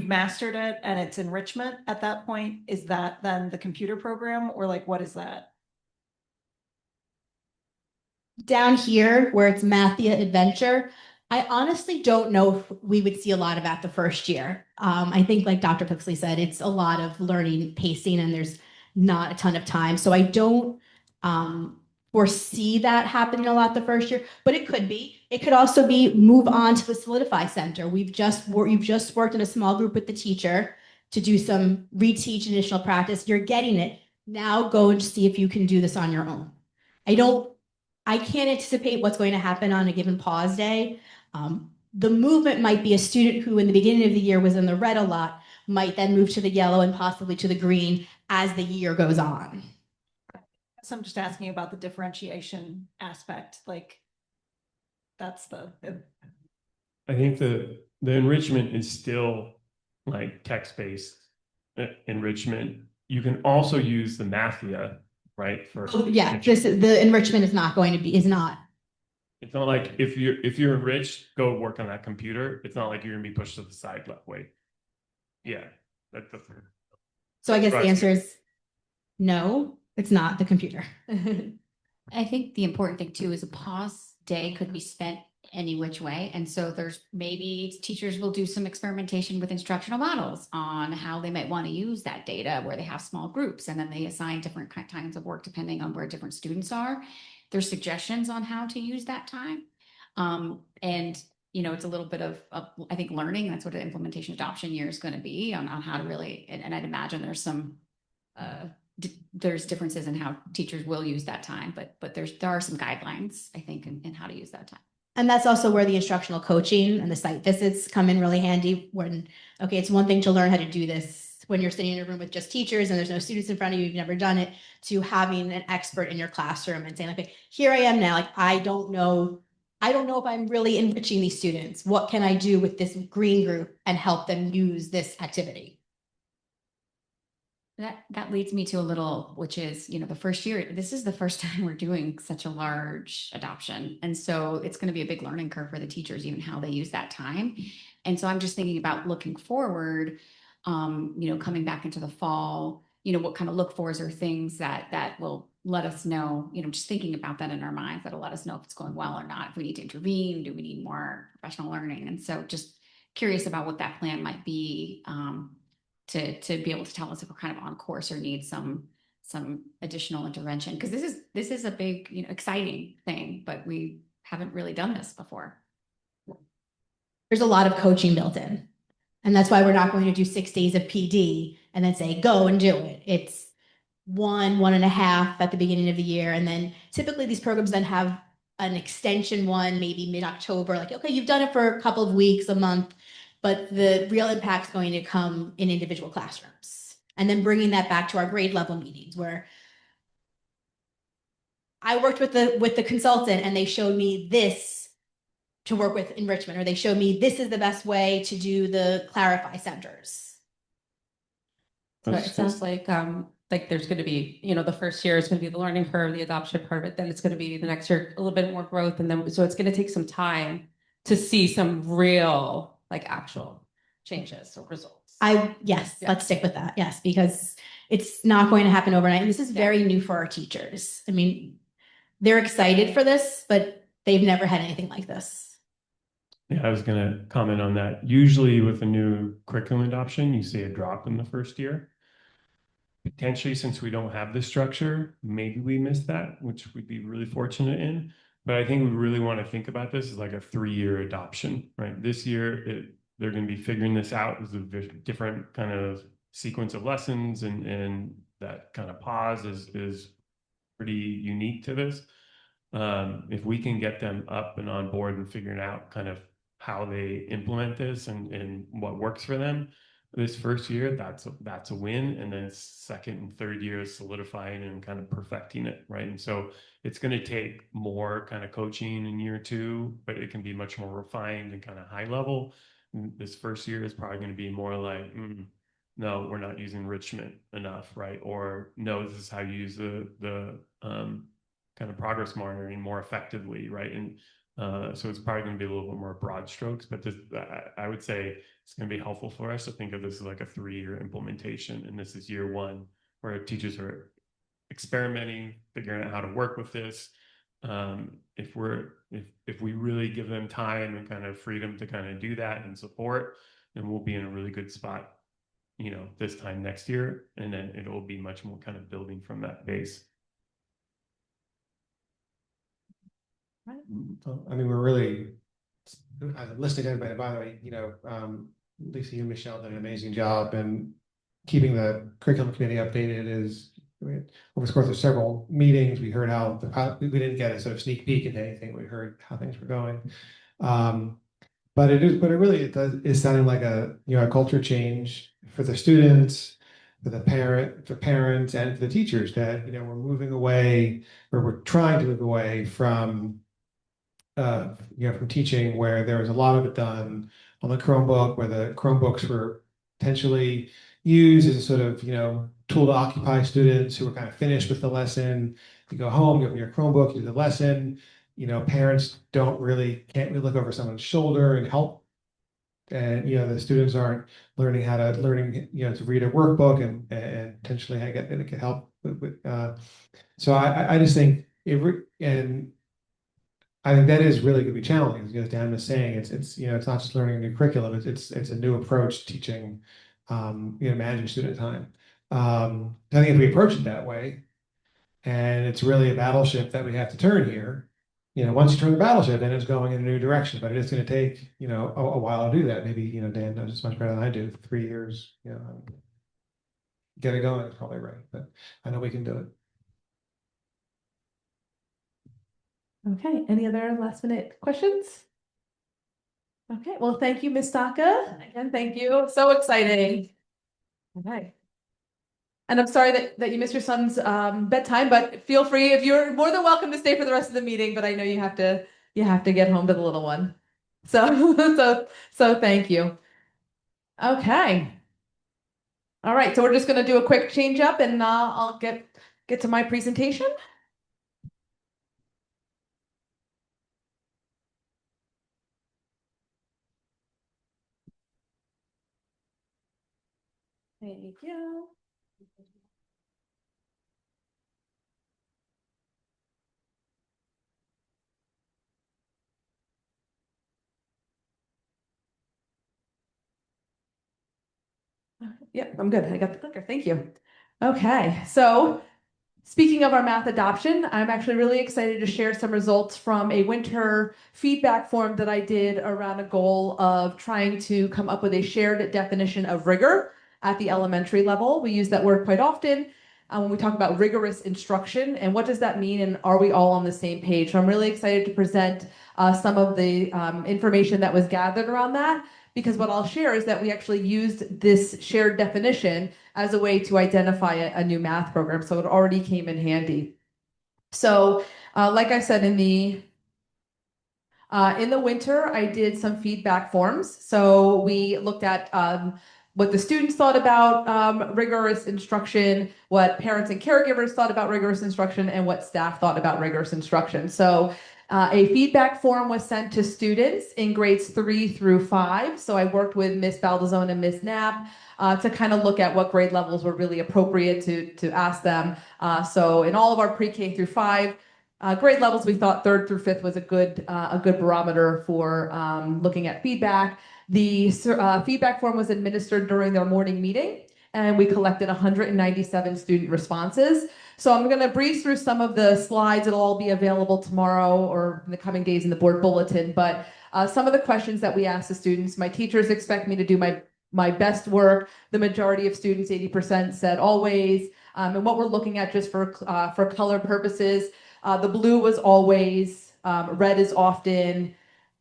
mastered it and it's enrichment at that point, is that then the computer program or like, what is that? Down here where it's Mathia Adventure, I honestly don't know if we would see a lot of that the first year. I think like Dr. Pixley said, it's a lot of learning pacing and there's not a ton of time. So I don't foresee that happening a lot the first year, but it could be. It could also be move on to the Solidify Center. You've just worked in a small group with the teacher to do some reteach initial practice. You're getting it. Now go and see if you can do this on your own. I can't anticipate what's going to happen on a given pause day. The movement might be a student who in the beginning of the year was in the red a lot, might then move to the yellow and possibly to the green as the year goes on. So I'm just asking about the differentiation aspect, like that's I think the enrichment is still like text-based enrichment. You can also use the Mathia, right? Yeah, the enrichment is not. It's not like if you're enriched, go work on that computer. It's not like you're gonna be pushed to the side that way. Yeah, that's the. So I guess the answer is no, it's not the computer. I think the important thing too is a pause day could be spent any which way. And so there's maybe teachers will do some experimentation with instructional models on how they might want to use that data where they have small groups and then they assign different kinds of work depending on where different students are. There's suggestions on how to use that time. And it's a little bit of I think learning. That's what an implementation adoption year is going to be on how to really, and I'd imagine there's some there's differences in how teachers will use that time, but there are some guidelines, I think, in how to use that time. And that's also where the instructional coaching and the site visits come in really handy it's one thing to learn how to do this when you're sitting in a room with just teachers and there's no students in front of you, you've never done it, to having an expert in your classroom and saying, okay, here I am now, like, I don't know if I'm really enriching these students. What can I do with this green group and help them use this activity? That leads me to a little, which is, the first year, this is the first time we're doing such a large adoption. And so it's going to be a big learning curve for the teachers, even how they use that time. And so I'm just thinking about looking forward, coming back into the fall, what kind of look fors or things that will let us know, just thinking about that in our minds, that'll let us know if it's going well or not, if we need to intervene, do we need more professional learning? And so just curious about what that plan might be, to be able to tell us if we're kind of on course or need some additional intervention, because this is a big, exciting thing, but we haven't really done this before. There's a lot of coaching built in, and that's why we're not going to do 6 days of PD and then say go and do it. It's 1.5 at the beginning of the year, and then typically these programs then have an extension one, maybe mid-October, like, okay, you've done it for a couple of weeks, a month, but the real impact is going to come in individual classrooms. And then bringing that back to our grade level meetings where I worked with the consultant and they showed me this to work with enrichment, or they showed me this is the best way to do the Clarify centers. So it sounds like there's going to be, the first year is going to be the learning curve, the adoption part of it. Then it's going to be the next year, a little bit more growth. And then, so it's going to take some time to see some real actual changes or results. Let's stick with that. Yes, because it's not going to happen overnight. And this is very new for our teachers. I mean, they're excited for this, but they've never had anything like this. Yeah, I was gonna comment on that. Usually with a new curriculum adoption, you see a drop in the first year. Potentially, since we don't have this structure, maybe we missed that, which we'd be really fortunate in. But I think we really want to think about this as like a 3-year adoption, right? This year, they're going to be figuring this out as a different kind of sequence of lessons, and that kind of pause is pretty unique to this. If we can get them up and on board and figuring out kind of how they implement this and what works for them, this first year, that's a win. And then second and third year is solidifying and kind of perfecting it, right? And so it's going to take more kind of coaching in year 2, but it can be much more refined and kind of high level. This first year is probably going to be more like, no, we're not using enrichment enough, right? Or no, this is how you use the kind of progress monitoring more effectively, right? And so it's probably going to be a little bit more broad strokes, but this, I would say it's going to be helpful for us to think of this as like a 3-year implementation. And this is year 1 where teachers are experimenting, figuring out how to work with this. If we really give them time and kind of freedom to kind of do that and support, then we'll be in a really good spot, this time next year. And then it'll be much more kind of building from that base. I mean, we're really listening to everybody. By the way, Lisa, you and Michelle did an amazing job, and keeping the curriculum committee updated is over the course of several meetings. We heard how we didn't get a sort of sneak peek into anything. We heard how things were going, but it is sounding like a culture change for the students, for parents, and for the teachers, that we're moving away, or we're trying to move away from from teaching where there was a lot of it done on the Chromebook, where the Chromebooks were potentially used as a sort of tool to occupy students who were kind of finished with the lesson. You go home, you open your Chromebook, you do the lesson. Parents can't really look over someone's shoulder and help. And the students aren't learning to read a workbook and potentially it could help with. So I just think and I think that is really going to be challenging. As Dan was saying, it's not just learning a new curriculum. It's a new approach to teaching, managing student time. I think if we approach it that way, and it's really a battleship that we have to turn here. Once you turn the battleship, then it's going in a new direction. But it is going to take a while to do that. Maybe Dan knows this much better than I do. 3 years, get it going is probably right. But I know we can do it. Okay, any other last minute questions? Okay, well, thank you, Ms. Saka. Again, thank you. So exciting. Okay. And I'm sorry that you missed your son's bedtime, but feel free, if you're more than welcome to stay for the rest of the meeting, but I know you have to get home to the little one. So thank you. Okay. All right, so we're just gonna do a quick change up, and I'll get to my presentation. Thank you. Yep, I'm good. I got the clicker. Thank you. Okay, so speaking of our math adoption, I'm actually really excited to share some results from a winter feedback form that I did around a goal of trying to come up with a shared definition of rigor at the elementary level. We use that word quite often when we talk about rigorous instruction, and what does that mean, and are we all on the same page? So I'm really excited to present some of the information that was gathered around that, because what I'll share is that we actually used this shared definition as a way to identify a new math program. So it already came in handy. So like I said, in the winter, I did some feedback forms. So we looked at what the students thought about rigorous instruction, what parents and caregivers thought about rigorous instruction, and what staff thought about rigorous instruction. So a feedback form was sent to students in grades 3 through 5. So I worked with Ms. Baldazone and Ms. Knapp to kind of look at what grade levels were really appropriate to ask them. So in all of our pre-K through 5 Grade levels, we thought third through fifth was a good barometer for looking at feedback. The feedback form was administered during their morning meeting, and we collected 197 student responses. So I'm going to breeze through some of the slides. It'll all be available tomorrow or in the coming days in the board bulletin. But some of the questions that we asked the students, my teachers expect me to do my best work. The majority of students, 80%, said always. And what we're looking at just for color purposes, the blue was always, red is often,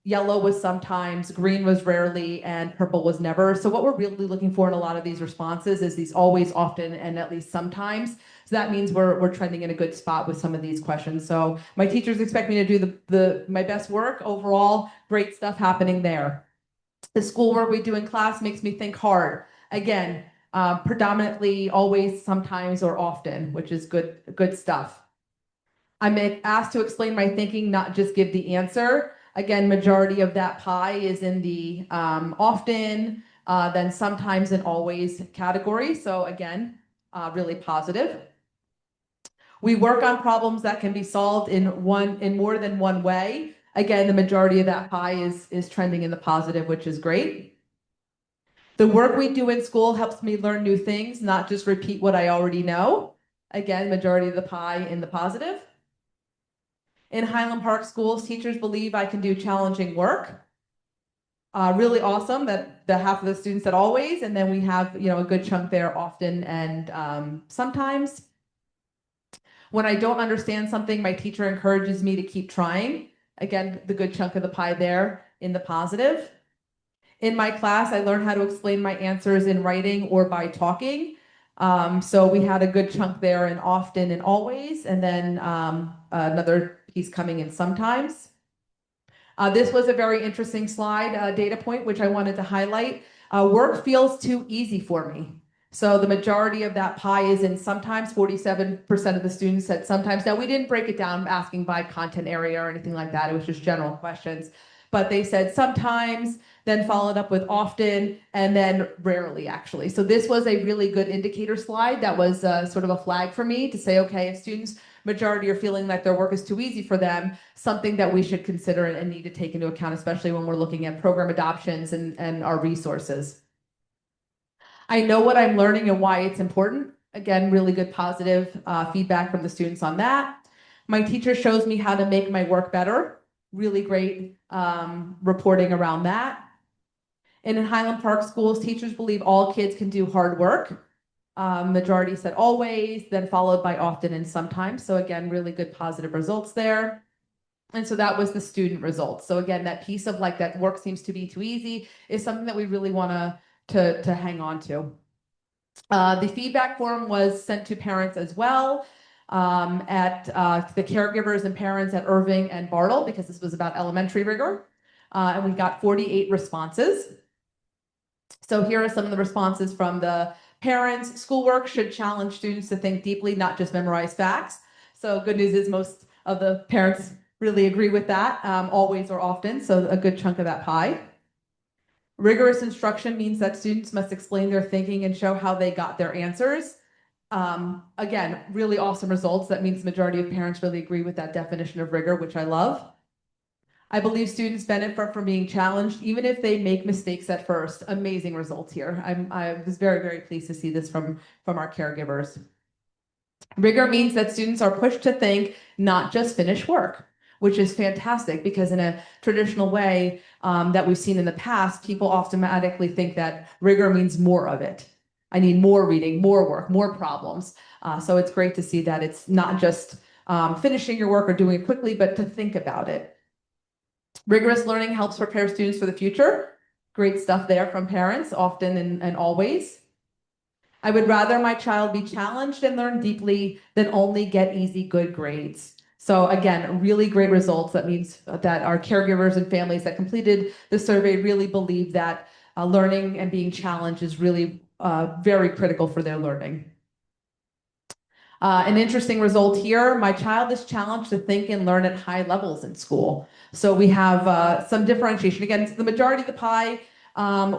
yellow was sometimes, green was rarely, and purple was never. So what we're really looking for in a lot of these responses is these always, often, and at least sometimes. So that means we're trending in a good spot with some of these questions. So my teachers expect me to do my best work. Overall, great stuff happening there. The schoolwork we do in class makes me think hard. Again, predominantly always, sometimes, or often, which is good stuff. I'm asked to explain my thinking, not just give the answer. Again, majority of that pie is in the often, then sometimes and always category. So again, really positive. We work on problems that can be solved in more than one way. Again, the majority of that pie is trending in the positive, which is great. The work we do in school helps me learn new things, not just repeat what I already know. Again, majority of the pie in the positive. In Highland Park schools, teachers believe I can do challenging work. Really awesome that the half of the students said always, and then we have a good chunk there often and sometimes. When I don't understand something, my teacher encourages me to keep trying. Again, the good chunk of the pie there in the positive. In my class, I learned how to explain my answers in writing or by talking. So we had a good chunk there in often and always, and then another piece coming in sometimes. This was a very interesting slide, data point, which I wanted to highlight. Work feels too easy for me. So the majority of that pie is in sometimes. 47% of the students said sometimes. Now, we didn't break it down asking by content area or anything like that. It was just general questions. But they said sometimes, then followed up with often, and then rarely, actually. So this was a really good indicator slide that was sort of a flag for me to say, okay, if students, majority are feeling like their work is too easy for them, something that we should consider and need to take into account, especially when we're looking at program adoptions and our resources. I know what I'm learning and why it's important. Again, really good positive feedback from the students on that. My teacher shows me how to make my work better. Really great reporting around that. And in Highland Park schools, teachers believe all kids can do hard work. Majority said always, then followed by often and sometimes. So again, really good positive results there. And so that was the student results. So again, that piece of like that work seems to be too easy is something that we really want to hang on to. The feedback form was sent to parents as well at the caregivers and parents at Irving and Bartle, because this was about elementary rigor. And we got 48 responses. So here are some of the responses from the parents. Schoolwork should challenge students to think deeply, not just memorize facts. So good news is most of the parents really agree with that, always or often. So a good chunk of that pie. Rigorous instruction means that students must explain their thinking and show how they got their answers. Again, really awesome results. That means the majority of parents really agree with that definition of rigor, which I love. I believe students benefit from being challenged, even if they make mistakes at first. Amazing results here. I was very, very pleased to see this from our caregivers. Rigor means that students are pushed to think, not just finish work, which is fantastic because in a traditional way that we've seen in the past, people automatically think that rigor means more of it. I need more reading, more work, more problems. So it's great to see that it's not just finishing your work or doing it quickly, but to think about it. Rigorous learning helps prepare students for the future. Great stuff there from parents, often and always. I would rather my child be challenged and learn deeply than only get easy, good grades. So again, really great results. That means that our caregivers and families that completed the survey really believe that learning and being challenged is really very critical for their learning. An interesting result here, my child is challenged to think and learn at high levels in school. So we have some differentiation. Again, it's the majority of the pie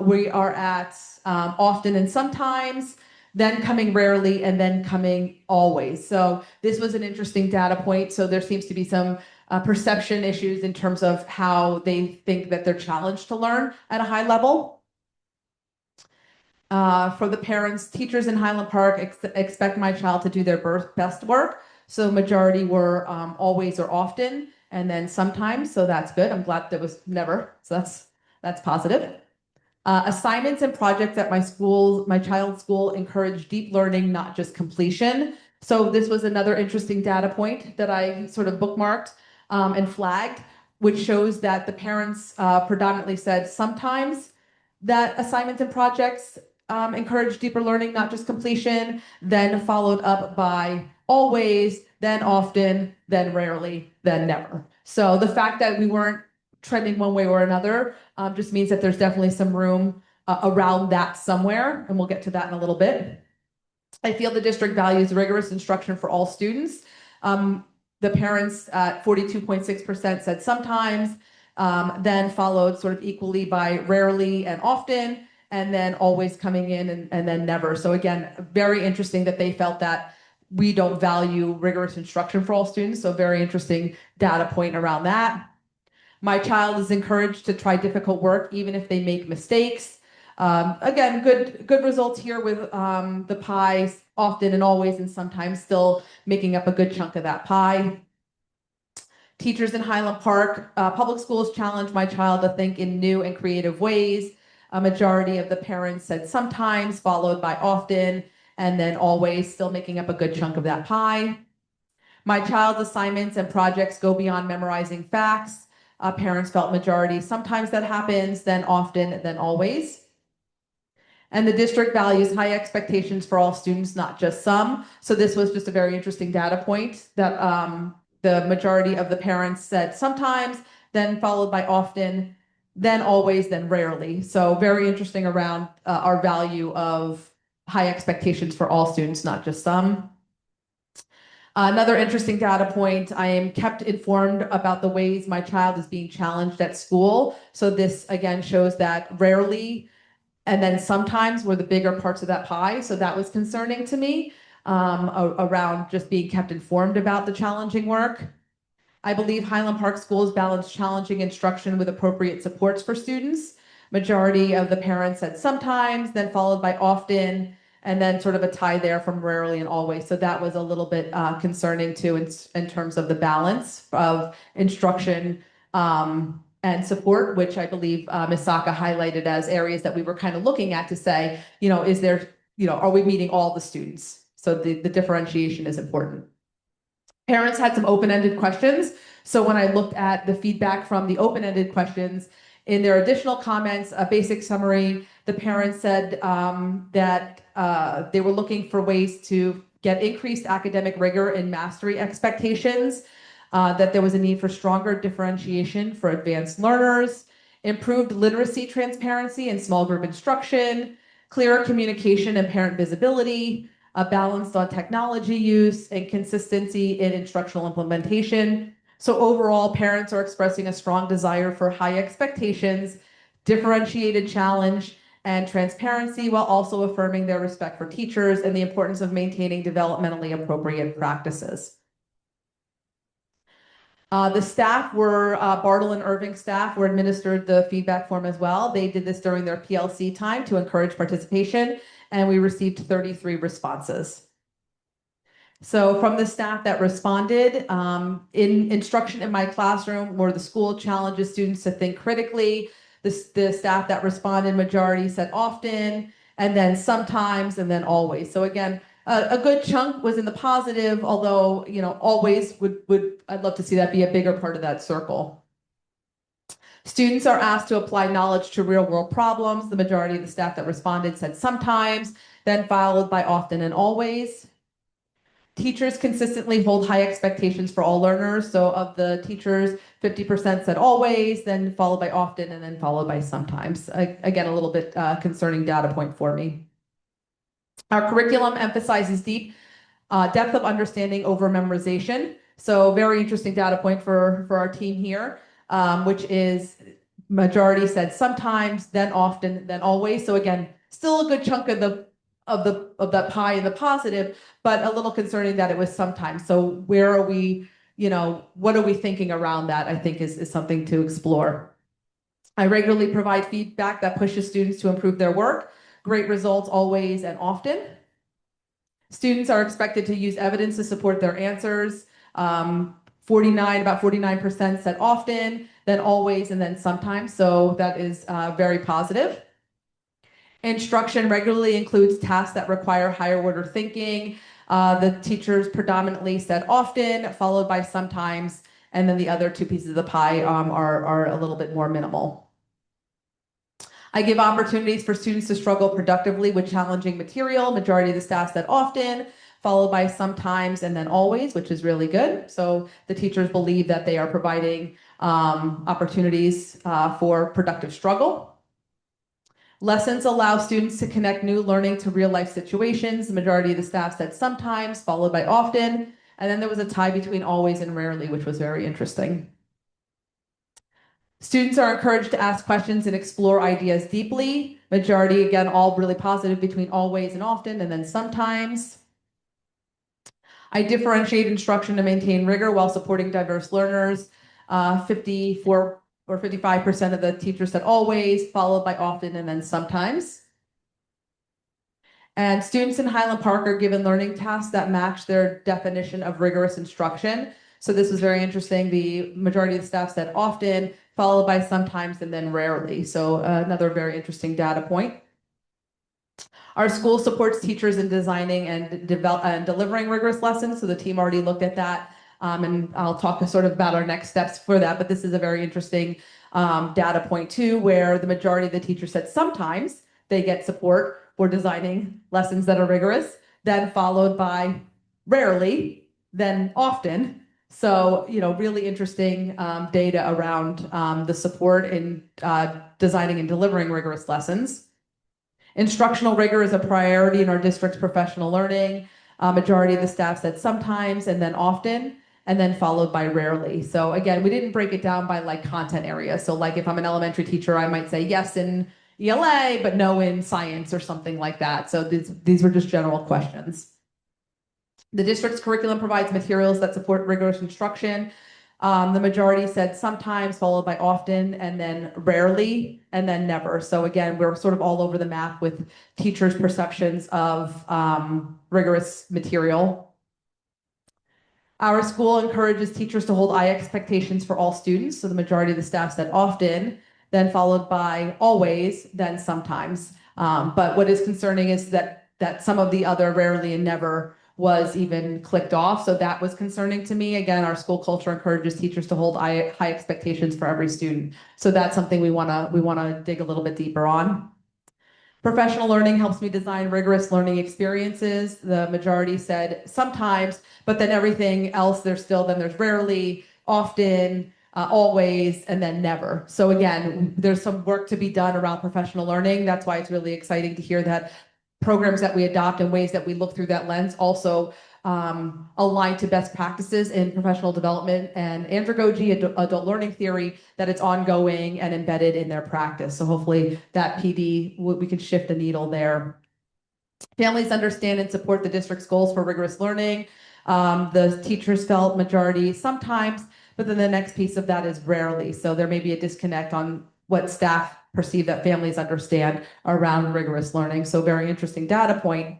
we are at often and sometimes. then coming rarely, and then coming always. So this was an interesting data point. So there seems to be some perception issues in terms of how they think that they're challenged to learn at a high level. For the parents, teachers in Highland Park expect my child to do their best work. So majority were always or often, and then sometimes. So that's good. I'm glad that was never. So that's positive. Assignments and projects at my child's school encourage deep learning, not just completion. So this was another interesting data point that I sort of bookmarked and flagged, which shows that the parents predominantly said sometimes that assignments and projects encourage deeper learning, not just completion, then followed up by always, then often, then rarely, then never. So the fact that we weren't trending one way or another just means that there's definitely some room around that somewhere, and we'll get to that in a little bit. I feel the district values rigorous instruction for all students. The parents at 42.6% said sometimes, then followed sort of equally by rarely and often, and then always coming in and then never. So again, very interesting that they felt that we don't value rigorous instruction for all students. So very interesting data point around that. My child is encouraged to try difficult work, even if they make mistakes. Again, good results here with the pie often and always and sometimes still making up a good chunk of that pie. Teachers in Highland Park, public schools challenge my child to think in new and creative ways. A majority of the parents said sometimes, followed by often, and then always, still making up a good chunk of that pie. My child's assignments and projects go beyond memorizing facts. Parents felt majority, sometimes that happens, then often, then always. And the district values high expectations for all students, not just some. So this was just a very interesting data point that the majority of the parents said sometimes, then followed by often, then always, then rarely. So very interesting around our value of high expectations for all students, not just some. Another interesting data point, I am kept informed about the ways my child is being challenged at school. So this again shows that rarely and then sometimes were the bigger parts of that pie. So that was concerning to me around just being kept informed about the challenging work. I believe Highland Park schools balance challenging instruction with appropriate supports for students. Majority of the parents said sometimes, then followed by often, and then sort of a tie there from rarely and always. So that was a little bit concerning too in terms of the balance of instruction and support, which I believe Ms. Saka highlighted as areas that we were kind of looking at to say, is there, are we meeting all the students? So the differentiation is important. Parents had some open-ended questions. So when I looked at the feedback from the open-ended questions, in their additional comments, a basic summary, the parents said that they were looking for ways to get increased academic rigor and mastery expectations, that there was a need for stronger differentiation for advanced learners, improved literacy transparency and small group instruction, clearer communication and parent visibility, a balance on technology use, and consistency in instructional implementation. So overall, parents are expressing a strong desire for high expectations, differentiated challenge, and transparency, while also affirming their respect for teachers and the importance of maintaining developmentally appropriate practices. The staff were, Bartle and Irving staff were administered the feedback form as well. They did this during their PLC time to encourage participation, and we received 33 responses. So from the staff that responded, in instruction in my classroom where the school challenges students to think critically, the staff that responded majority said often, and then sometimes, and then always. So again, a good chunk was in the positive, although, always I'd love to see that be a bigger part of that circle. Students are asked to apply knowledge to real world problems. The majority of the staff that responded said sometimes, then followed by often and always. Teachers consistently hold high expectations for all learners. So of the teachers, 50% said always, then followed by often, and then followed by sometimes. Again, a little bit concerning data point for me. Our curriculum emphasizes depth of understanding over memorization. So very interesting data point for our team here, which is majority said sometimes, then often, then always. So again, still a good chunk of of that pie in the positive, but a little concerning that it was sometimes. So where are we, what are we thinking around that, I think is something to explore. I regularly provide feedback that pushes students to improve their work. Great results always and often. Students are expected to use evidence to support their answers. About 49% said often, then always, and then sometimes. So that is very positive. Instruction regularly includes tasks that require higher order thinking. The teachers predominantly said often, followed by sometimes, and then the other two pieces of the pie are a little bit more minimal. I give opportunities for students to struggle productively with challenging material. Majority of the staff said often, followed by sometimes, and then always, which is really good. So the teachers believe that they are providing opportunities for productive struggle. Lessons allow students to connect new learning to real life situations. The majority of the staff said sometimes, followed by often. And then there was a tie between always and rarely, which was very interesting. Students are encouraged to ask questions and explore ideas deeply. Majority, again, all really positive between always and often, and then sometimes. I differentiate instruction to maintain rigor while supporting diverse learners. 54 or 55% of the teachers said always, followed by often, and then sometimes. And students in Highland Park are given learning tasks that match their definition of rigorous instruction. So this was very interesting. The majority of the staff said often, followed by sometimes, and then rarely. So another very interesting data point. Our school supports teachers in designing and delivering rigorous lessons. So the team already looked at that. And I'll talk sort of about our next steps for that. But this is a very interesting data point too, where the majority of the teachers said sometimes they get support for designing lessons that are rigorous, then followed by rarely, then often. So, really interesting data around the support in designing and delivering rigorous lessons. Instructional rigor is a priority in our district's professional learning. Majority of the staff said sometimes, and then often, and then followed by rarely. So again, we didn't break it down by like content area. So like if I'm an elementary teacher, I might say yes in ELA, but no in science or something like that. So these were just general questions. The district's curriculum provides materials that support rigorous instruction. The majority said sometimes, followed by often, and then rarely, and then never. So again, we're sort of all over the map with teachers' perceptions of rigorous material. Our school encourages teachers to hold high expectations for all students. So the majority of the staff said often, then followed by always, then sometimes. But what is concerning is that some of the other rarely and never was even clicked off. So that was concerning to me. Again, our school culture encourages teachers to hold high expectations for every student. So that's something we wanna dig a little bit deeper on. Professional learning helps me design rigorous learning experiences. The majority said sometimes, but then everything else, there's rarely, often, always, and then never. So again, there's some work to be done around professional learning. That's why it's really exciting to hear that programs that we adopt and ways that we look through that lens also align to best practices in professional development and andragogy, adult learning theory, that it's ongoing and embedded in their practice. So hopefully that PD, we can shift the needle there. Families understand and support the district's goals for rigorous learning. The teachers felt majority sometimes, but then the next piece of that is rarely. So there may be a disconnect on what staff perceive that families understand around rigorous learning. So very interesting data point.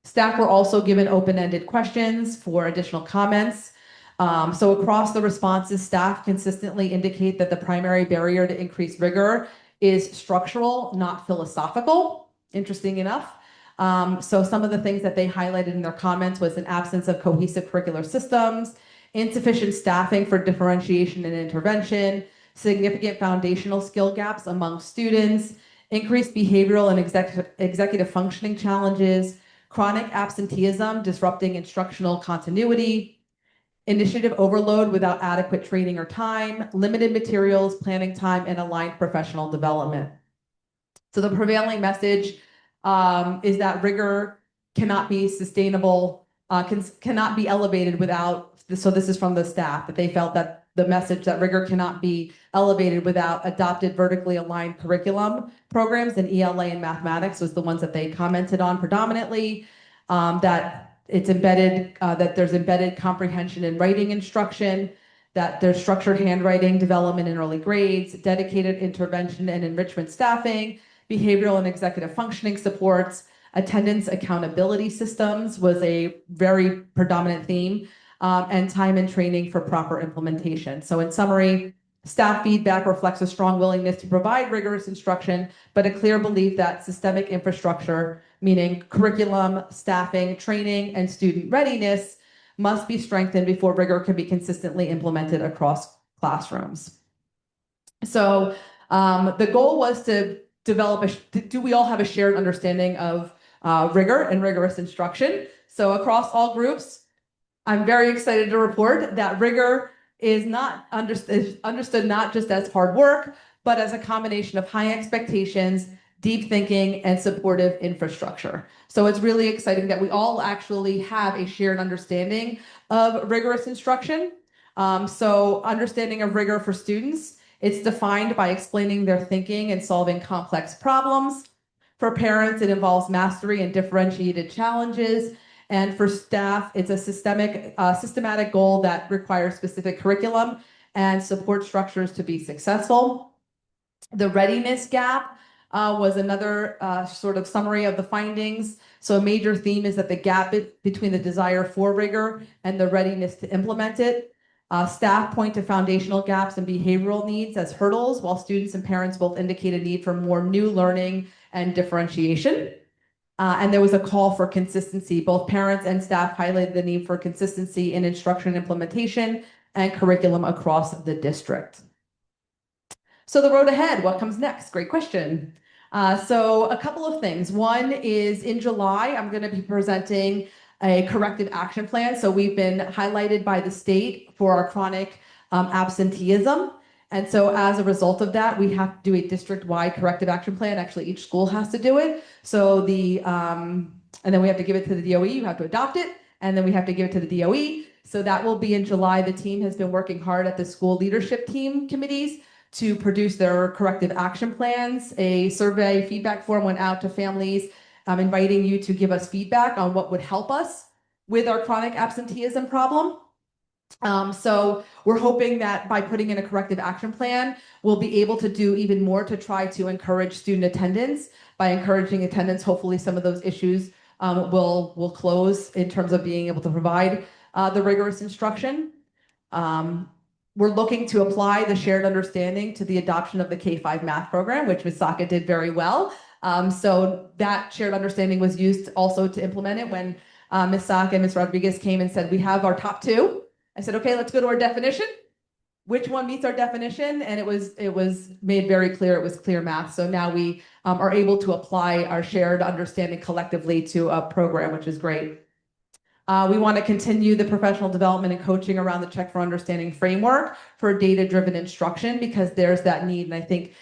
Staff were also given open-ended questions for additional comments. So across the responses, staff consistently indicate that the primary barrier to increased rigor is structural, not philosophical. Interesting enough. So some of the things that they highlighted in their comments was an absence of cohesive curricular systems, insufficient staffing for differentiation and intervention, significant foundational skill gaps among students, increased behavioral and executive functioning challenges, chronic absenteeism disrupting instructional continuity, initiative overload without adequate training or time, limited materials, planning time, and aligned professional development. So the prevailing message is that rigor cannot be sustainable, cannot be elevated without, so this is from the staff, that they felt that the message that rigor cannot be elevated without adopted vertically aligned curriculum programs, and ELA and mathematics was the ones that they commented on predominantly. That it's embedded, that there's embedded comprehension and writing instruction, that there's structured handwriting development in early grades, dedicated intervention and enrichment staffing, behavioral and executive functioning supports, attendance accountability systems was a very predominant theme, and time and training for proper implementation. So in summary, staff feedback reflects a strong willingness to provide rigorous instruction, but a clear belief that systemic infrastructure, meaning curriculum, staffing, training, and student readiness, must be strengthened before rigor can be consistently implemented across classrooms. So the goal was to develop do we all have a shared understanding of rigor and rigorous instruction? So across all groups, I'm very excited to report that rigor is not understood not just as hard work, but as a combination of high expectations, deep thinking, and supportive infrastructure. So it's really exciting that we all actually have a shared understanding of rigorous instruction. So understanding of rigor for students, it's defined by explaining their thinking and solving complex problems. For parents, it involves mastery and differentiated challenges. And for staff, it's a systematic goal that requires specific curriculum and support structures to be successful. The readiness gap was another sort of summary of the findings. So a major theme is that the gap between the desire for rigor and the readiness to implement it. Staff point to foundational gaps and behavioral needs as hurdles, while students and parents both indicate a need for more new learning and differentiation. And there was a call for consistency. Both parents and staff highlighted the need for consistency in instruction and implementation and curriculum across the district. So the road ahead, what comes next? Great question. So a couple of things. One is in July, I'm going to be presenting a corrective action plan. So we've been highlighted by the state for our chronic absenteeism. And so as a result of that, we have to do a district-wide corrective action plan. Actually, each school has to do it. So and then we have to give it to the DOE. You have to adopt it. And then we have to give it to the DOE. So that will be in July. The team has been working hard at the school leadership team committees to produce their corrective action plans. A survey feedback form went out to families, inviting you to give us feedback on what would help us with our chronic absenteeism problem. So we're hoping that by putting in a corrective action plan, we'll be able to do even more to try to encourage student attendance. By encouraging attendance, hopefully some of those issues will close in terms of being able to provide the rigorous instruction. We're looking to apply the shared understanding to the adoption of the K-5 math program, which Ms. Saka did very well. So that shared understanding was used also to implement it when Ms. Saka and Ms. Rodriguez came and said, we have our top two. I said, okay, let's go to our definition. Which one meets our definition? And it was made very clear, it was clear math. So now we are able to apply our shared understanding collectively to a program, which is great. We want to continue the professional development and coaching around the Check for Understanding framework for data-driven instruction, because there's that need. And I think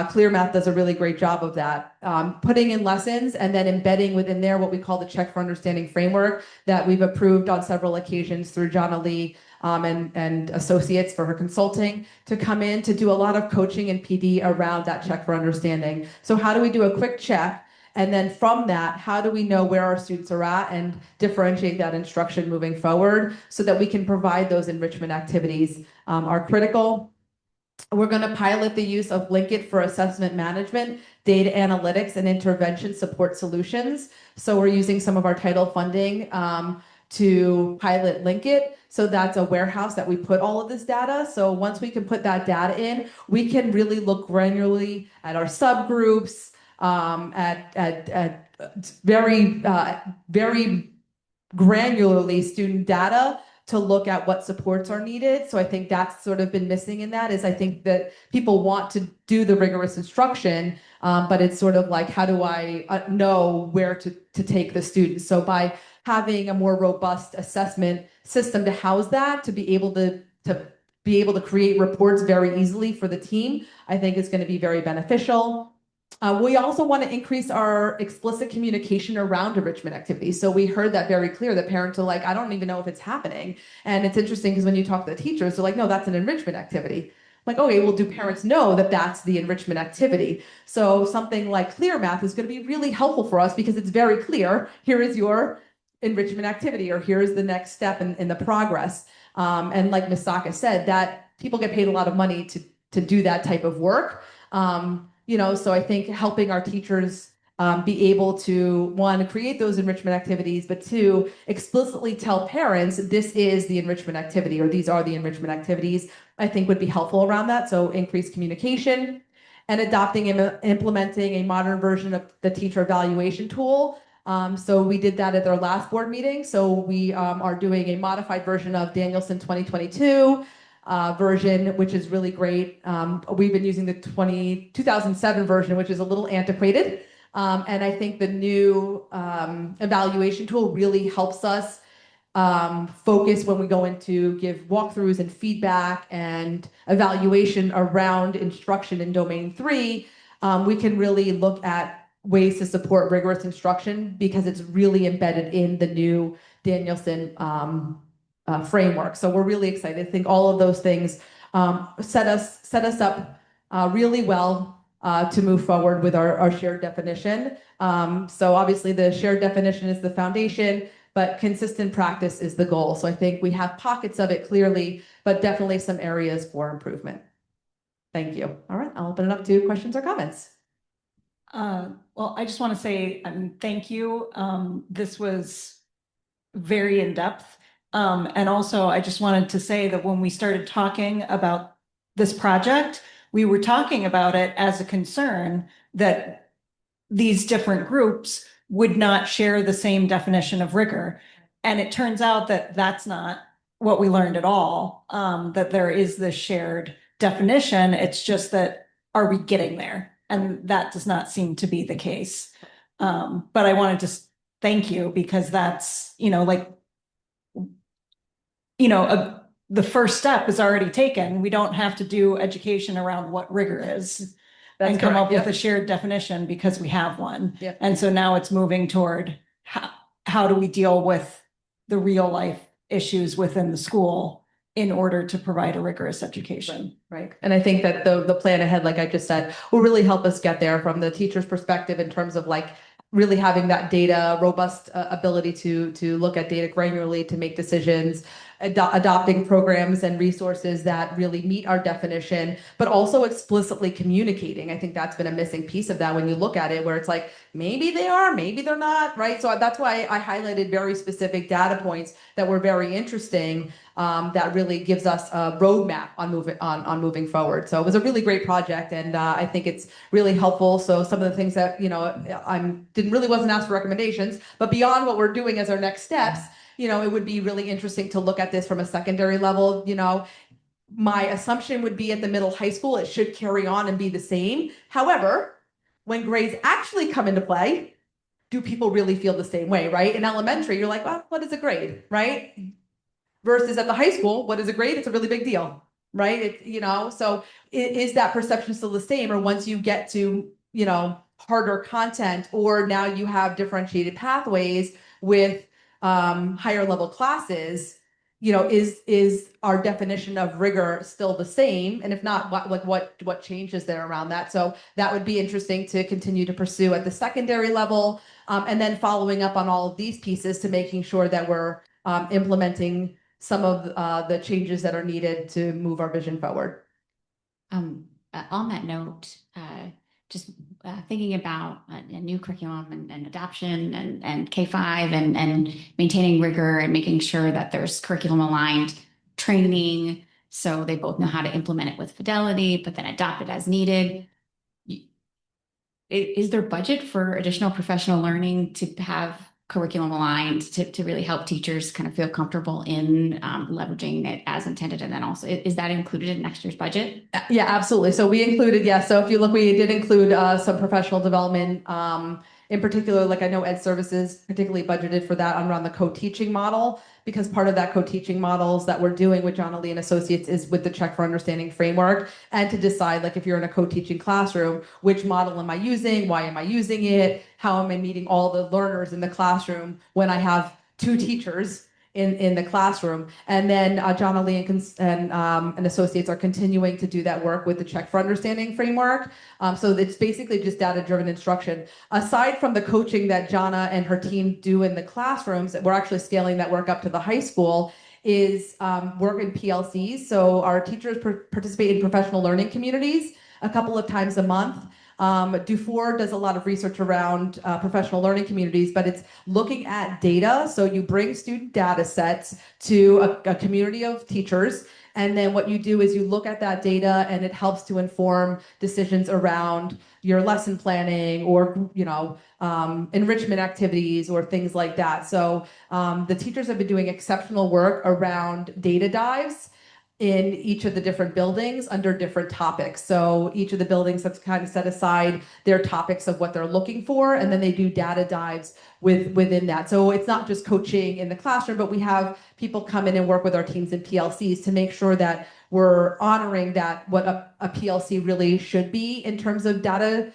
Clear Math does a really great job of that. Putting in lessons and then embedding within there what we call the Check for Understanding framework that we've approved on several occasions through Jonna Lee and associates for her consulting to come in to do a lot of coaching and PD around that Check for Understanding. So how do we do a quick check? And then from that, how do we know where our students are at and differentiate that instruction moving forward so that we can provide those enrichment activities are critical. We're going to pilot the use of Linkit for assessment management, data analytics, and intervention support solutions. So we're using some of our title funding to pilot Linkit. So that's a warehouse that we put all of this data. So once we can put that data in, we can really look granularly at our subgroups, at very granularly student data to look at what supports are needed. So I think that's sort of been missing in that, is I think that people want to do the rigorous instruction, but it's sort of like, how do I know where to take the students? So by having a more robust assessment system to house that, to be able to create reports very easily for the team, I think is going to be very beneficial. We also want to increase our explicit communication around enrichment activities. So we heard that very clear. The parents are like, I don't even know if it's happening. And it's interesting because when you talk to the teachers, they're like, no, that's an enrichment activity. Like, okay, well, do parents know that that's the enrichment activity? So something like clear math is going to be really helpful for us because it's very clear. Here is your enrichment activity, or here is the next step in the progress. And like Ms. Saka said, that people get paid a lot of money to do that type of work. So I think helping our teachers be able to, one, create those enrichment activities, but two, explicitly tell parents this is the enrichment activity or these are the enrichment activities, I think would be helpful around that. So increased communication and adopting and implementing a modern version of the teacher evaluation tool. So we did that at our last board meeting. So we are doing a modified version of Danielson 2022 version, which is really great. We've been using the 2007 version, which is a little antiquated. And I think the new evaluation tool really helps us focus when we go into give walkthroughs and feedback and evaluation around instruction in domain 3. We can really look at ways to support rigorous instruction because it's really embedded in the new Danielson framework. So we're really excited. I think all of those things set us up really well to move forward with our shared definition. So obviously the shared definition is the foundation, but consistent practice is the goal. So I think we have pockets of it clearly, but definitely some areas for improvement. Thank you. All right, I'll open it up to questions or comments. Well, I just want to say thank you. This was very in-depth. And also, I just wanted to say that when we started talking about this project, we were talking about it as a concern that these different groups would not share the same definition of rigor. And it turns out that that's not what we learned at all, that there is this shared definition. It's just that, are we getting there? And that does not seem to be the case. But I wanted to thank you because that's, the first step is already taken. We don't have to do education around what rigor is. And come up with a shared definition because we have one. Yep. And so now it's moving toward how do we deal with the real life issues within the school in order to provide a rigorous education. Right. And I think that the plan ahead, like I just said, will really help us get there from the teacher's perspective in terms of like really having that data, robust ability to look at data granularly, to make decisions, adopting programs and resources that really meet our definition, but also explicitly communicating. I think that's been a missing piece of that when you look at it, where it's like, maybe they are, maybe they're not, right? So that's why I highlighted very specific data points that were very interesting, that really gives us a roadmap on moving forward. So it was a really great project, and I think it's really helpful. So some of the things that, wasn't asked for recommendations, but beyond what we're doing as our next steps, it would be really interesting to look at this from a secondary level. My assumption would be at the middle high school, it should carry on and be the same. However, when grades actually come into play, do people really feel the same way, right? In elementary, you're like, well, what is a grade, right? Versus at the high school, what is a grade? It's a really big deal, right? So is that perception still the same? Or once you get to, harder content, or now you have differentiated pathways with higher level classes, is our definition of rigor still the same? And if not, what changes there around that? So that would be interesting to continue to pursue at the secondary level, and then following up on all of these pieces to making sure that we're implementing some of the changes that are needed to move our vision forward. On that note, just thinking about a new curriculum and adoption and K-5 and maintaining rigor and making sure that there's curriculum aligned training so they both know how to implement it with fidelity, but then adopt it as needed. Is there budget for additional professional learning to have curriculum aligned to really help teachers kind of feel comfortable in leveraging it as intended? And then also, is that included in next year's budget? Yeah, absolutely. So we included, yes. So if you look, we did include some professional development In particular, like I know Ed Services particularly budgeted for that around the co-teaching model, because part of that co-teaching models that we're doing with John Lee and Associates is with the Check for Understanding framework, and to decide, like, if you're in a co-teaching classroom, which model am I using? Why am I using it? How am I meeting all the learners in the classroom when I have two teachers in the classroom? And then John Lee and Associates are continuing to do that work with the Check for Understanding framework. So it's basically just data-driven instruction. Aside from the coaching that Jana and her team do in the classrooms, we're actually scaling that work up to the high school, is work in PLCs. So our teachers participate in professional learning communities a couple of times a month. Dufour does a lot of research around professional learning communities, but it's looking at data. So you bring student data sets to a community of teachers, and then what you do is you look at that data, and it helps to inform decisions around your lesson planning, or enrichment activities or things like that. So the teachers have been doing exceptional work around data dives in each of the different buildings under different topics. So each of the buildings have kind of set aside their topics of what they're looking for, and then they do data dives within that. So it's not just coaching in the classroom, but we have people come in and work with our teams in PLCs to make sure that we're honoring that, what a PLC really should be in terms of data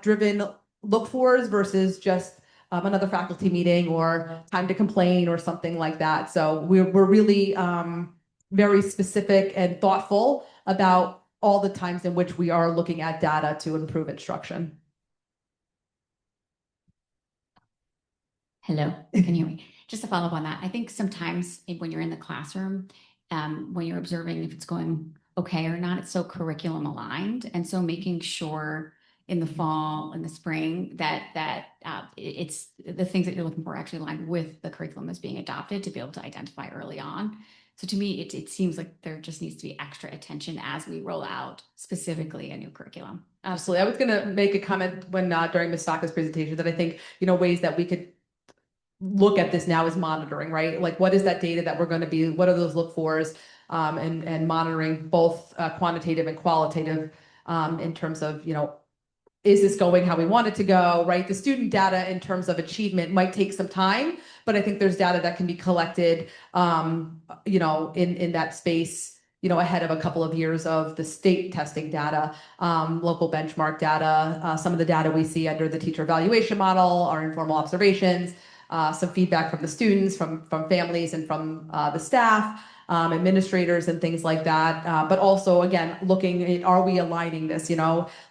driven look-fors versus just another faculty meeting or time to complain or something like that. So we're really very specific and thoughtful about all the times in which we are looking at data to improve instruction. Hello, can you hear me? Just to follow up on that, I think sometimes when you're in the classroom, when you're observing if it's going okay or not, it's so curriculum aligned. And so making sure in the fall, in the spring, that it's the things that you're looking for actually aligned with the curriculum that's being adopted, to be able to identify early on. So to me, it seems like there just needs to be extra attention as we roll out specifically a new curriculum. Absolutely. I was going to make a comment when during Ms. Saka's presentation that I think, ways that we could look at this now is monitoring, right? Like, what is that data that we're going to be, what are those look fors, and monitoring both quantitative and qualitative in terms of, is this going how we want it to go, right? The student data in terms of achievement might take some time, but I think there's data that can be collected, in that space, ahead of a couple of years of the state testing data, local benchmark data, some of the data we see under the teacher evaluation model, our informal observations, some feedback from the students, from families, and from the staff, administrators, and things like that. But also, again, looking at, are we aligning this,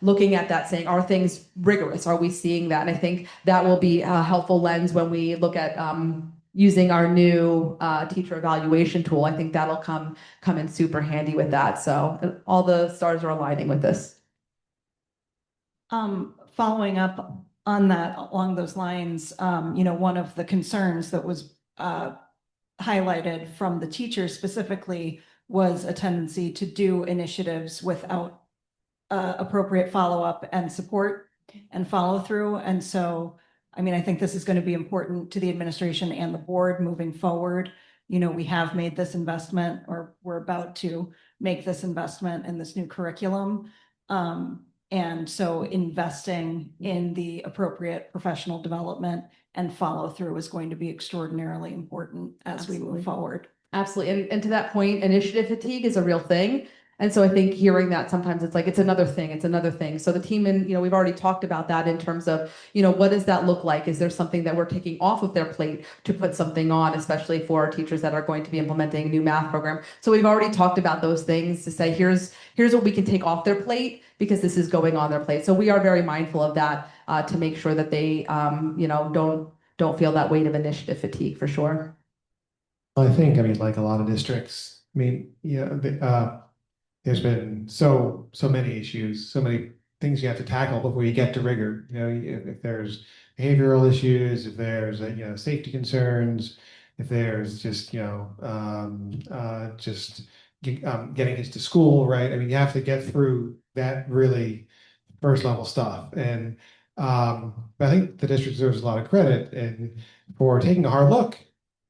looking at that, saying, are things rigorous? Are we seeing that? And I think that will be a helpful lens when we look at using our new teacher evaluation tool. I think that'll come in super handy with that. So all the stars are aligning with this. Following up on that, along those lines, one of the concerns that was highlighted from the teachers specifically was a tendency to do initiatives without appropriate follow-up and support and follow through. And so, I think this is going to be important to the administration and the board moving forward. We have made this investment, or we're about to make this investment in this new curriculum. And so investing in the appropriate professional development and follow through is going to be extraordinarily important as we move forward. Absolutely. And to that point, initiative fatigue is a real thing. And so I think hearing that sometimes it's like, it's another thing. So the team, and, we've already talked about that in terms of, what does that look like? Is there something that we're taking off of their plate to put something on, especially for our teachers that are going to be implementing a new math program? So we've already talked about those things to say, here's what we can take off their plate because this is going on their plate. So we are very mindful of that to make sure that they, don't feel that weight of initiative fatigue, for sure. I think, like a lot of districts, there's been so many issues, so many things you have to tackle before you get to rigor. If there's behavioral issues, if there's safety concerns, if there's just getting kids to school, right? You have to get through that really first level stuff. And but I think the district deserves a lot of credit and for taking a hard look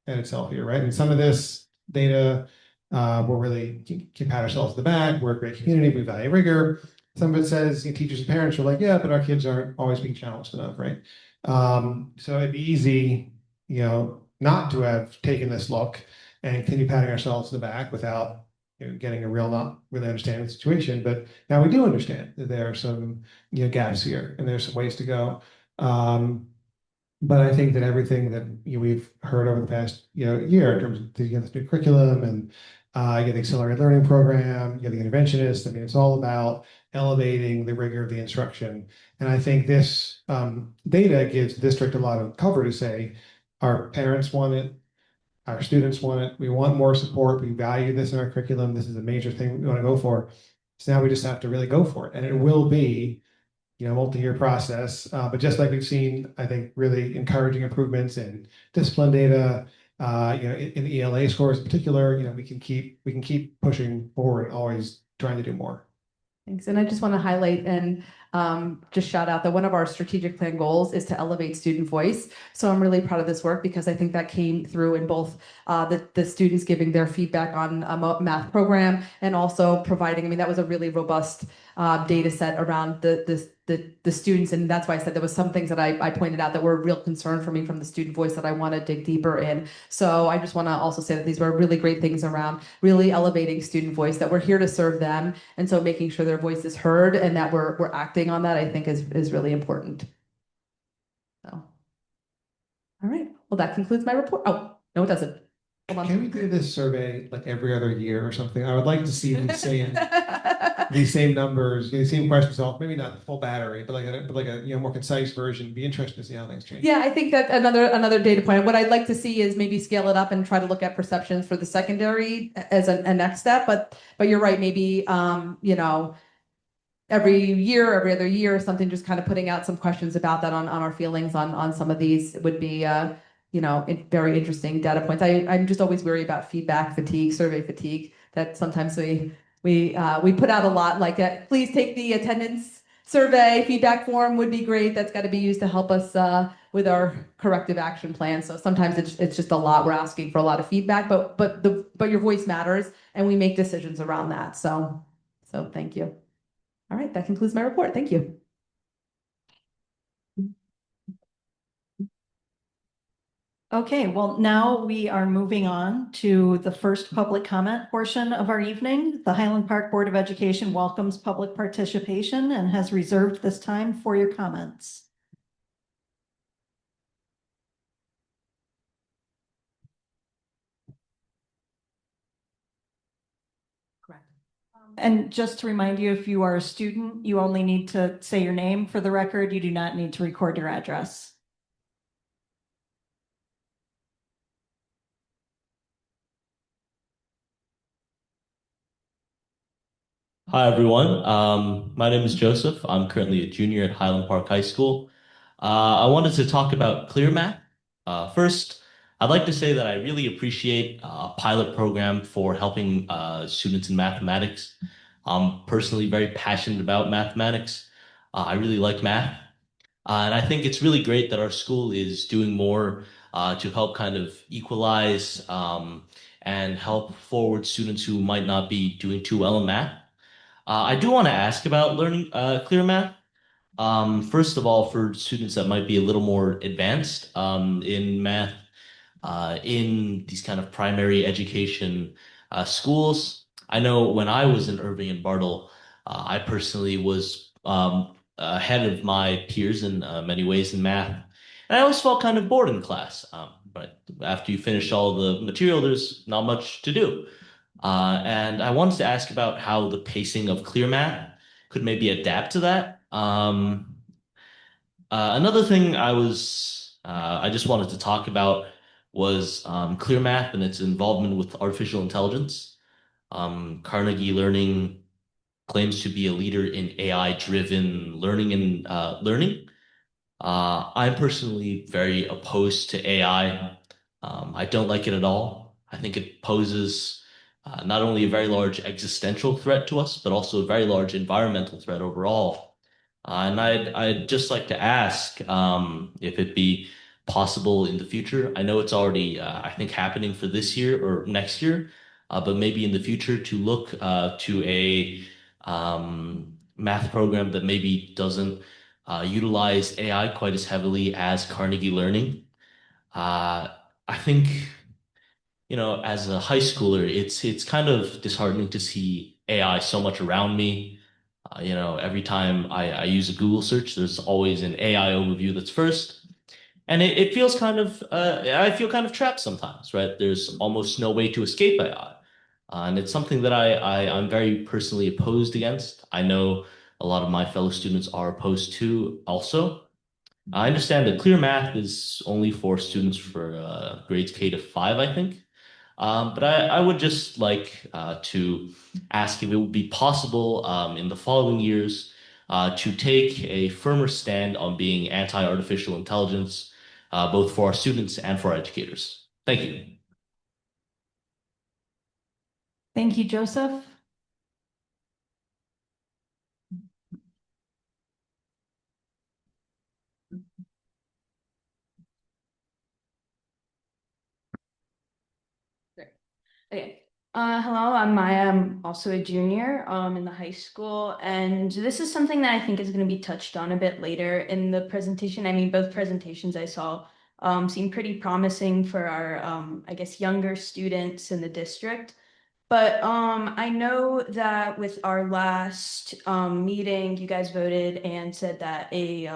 at itself here, right? And some of this data, we're really can pat ourselves on the back. We're a great community. We value rigor. Some of it says teachers and parents are like, yeah, but our kids aren't always being challenged enough, right? So it'd be easy, not to have taken this look and continue patting ourselves in the back without getting a real, not really understanding the situation. But now we do understand that there are some gaps here and there's some ways to go. But I think that everything that we've heard over the past year in terms of this new curriculum and the accelerated learning program, the interventionist, I mean, it's all about elevating the rigor of the instruction. And I think this data gives the district a lot of cover to say our parents want it, our students want it, we want more support, we value this in our curriculum, this is a major thing we want to go for. So now we just have to really go for it. And it will be multi-year process. But just like we've seen, I think really encouraging improvements in discipline data, in ELA scores in particular, we can keep pushing forward, always trying to do more. Thanks. And I just want to highlight and just shout out that one of our strategic plan goals is to elevate student voice. So I'm really proud of this work because I think that came through in both the students giving their feedback on a math program and also providing, I mean, that was a really robust data set around the students. And that's why I said there was some things that I pointed out that were a real concern for me from the student voice that I want to dig deeper in. So I just want to also say that these were really great things around really elevating student voice, that we're here to serve them. And so making sure their voice is heard and that we're acting on that, I think is really important. So, all right. Well, that concludes my report. Oh, no, it doesn't. Hold on. Can we do this survey like every other year or something? I would like to see these same numbers, the same questions, all maybe not the full battery, but like a more concise version. Be interested to see how things change. Yeah, I think that another data point. What I'd like to see is maybe scale it up and try to look at perceptions for the secondary as a next step. But you're right, maybe every year, every other year, something, just kind of putting out some questions about that on our feelings on some of these would be very interesting data points. I'm just always worried about feedback fatigue, survey fatigue, that sometimes we put out a lot like that. Please take the attendance survey. Feedback form would be great. That's got to be used to help us with our corrective action plan. So sometimes it's just a lot. We're asking for a lot of feedback, but your voice matters, and we make decisions around that. So thank you. All right, that concludes my report. Thank you. Okay, well, now we are moving on to the first public comment portion of our evening. The Highland Park Board of Education welcomes public participation and has reserved this time for your comments. Correct. And just to remind you, if you are a student, you only need to say your name for the record. You do not need to record your address. Hi, everyone. My name is Joseph. I'm currently a junior at Highland Park High School. I wanted to talk about ClearMath. First, I'd like to say that I really appreciate a pilot program for helping students in mathematics. I'm personally very passionate about mathematics. I really like math. And I think it's really great that our school is doing more to help kind of equalize and help forward students who might not be doing too well in math. I do want to ask about learning clear math. First of all, for students that might be a little more advanced in math, in these kind of primary education schools. I know when I was in Irving and Bartle, I personally was ahead of my peers in many ways in math. And I always felt kind of bored in class. But after you finish all the material, there's not much to do. And I wanted to ask about how the pacing of Clear Math could maybe adapt to that. Another thing I just wanted to talk about was Clear Math and its involvement with artificial intelligence. Carnegie Learning claims to be a leader in AI-driven learning and learning. I'm personally very opposed to AI. I don't like it at all. I think it poses not only a very large existential threat to us, but also a very large environmental threat overall. And I'd just like to ask if it'd be possible in the future. I know it's already, I think, happening for this year or next year, but maybe in the future to look to a math program that maybe doesn't utilize AI quite as heavily as Carnegie Learning. I think, as a high schooler, it's kind of disheartening to see AI so much around me. Every time I use a Google search, there's always an AI overview that's first. And it feels I feel kind of trapped sometimes, right? There's almost no way to escape AI. And it's something that I'm very personally opposed against. I know a lot of my fellow students are opposed to also. I understand that clear math is only for students for grades K to 5, I think. But I would just like to ask if it would be possible in the following years to take a firmer stand on being anti-artificial intelligence, both for our students and for our educators. Thank you. Thank you, Joseph. Okay. Hello, I'm Maya. I'm also a junior in the high school, and this is something that I think is going to be touched on a bit later in the presentation. I mean, both presentations I saw seem pretty promising for our, I guess, younger students in the district. But I know that with our last meeting, you guys voted and said that a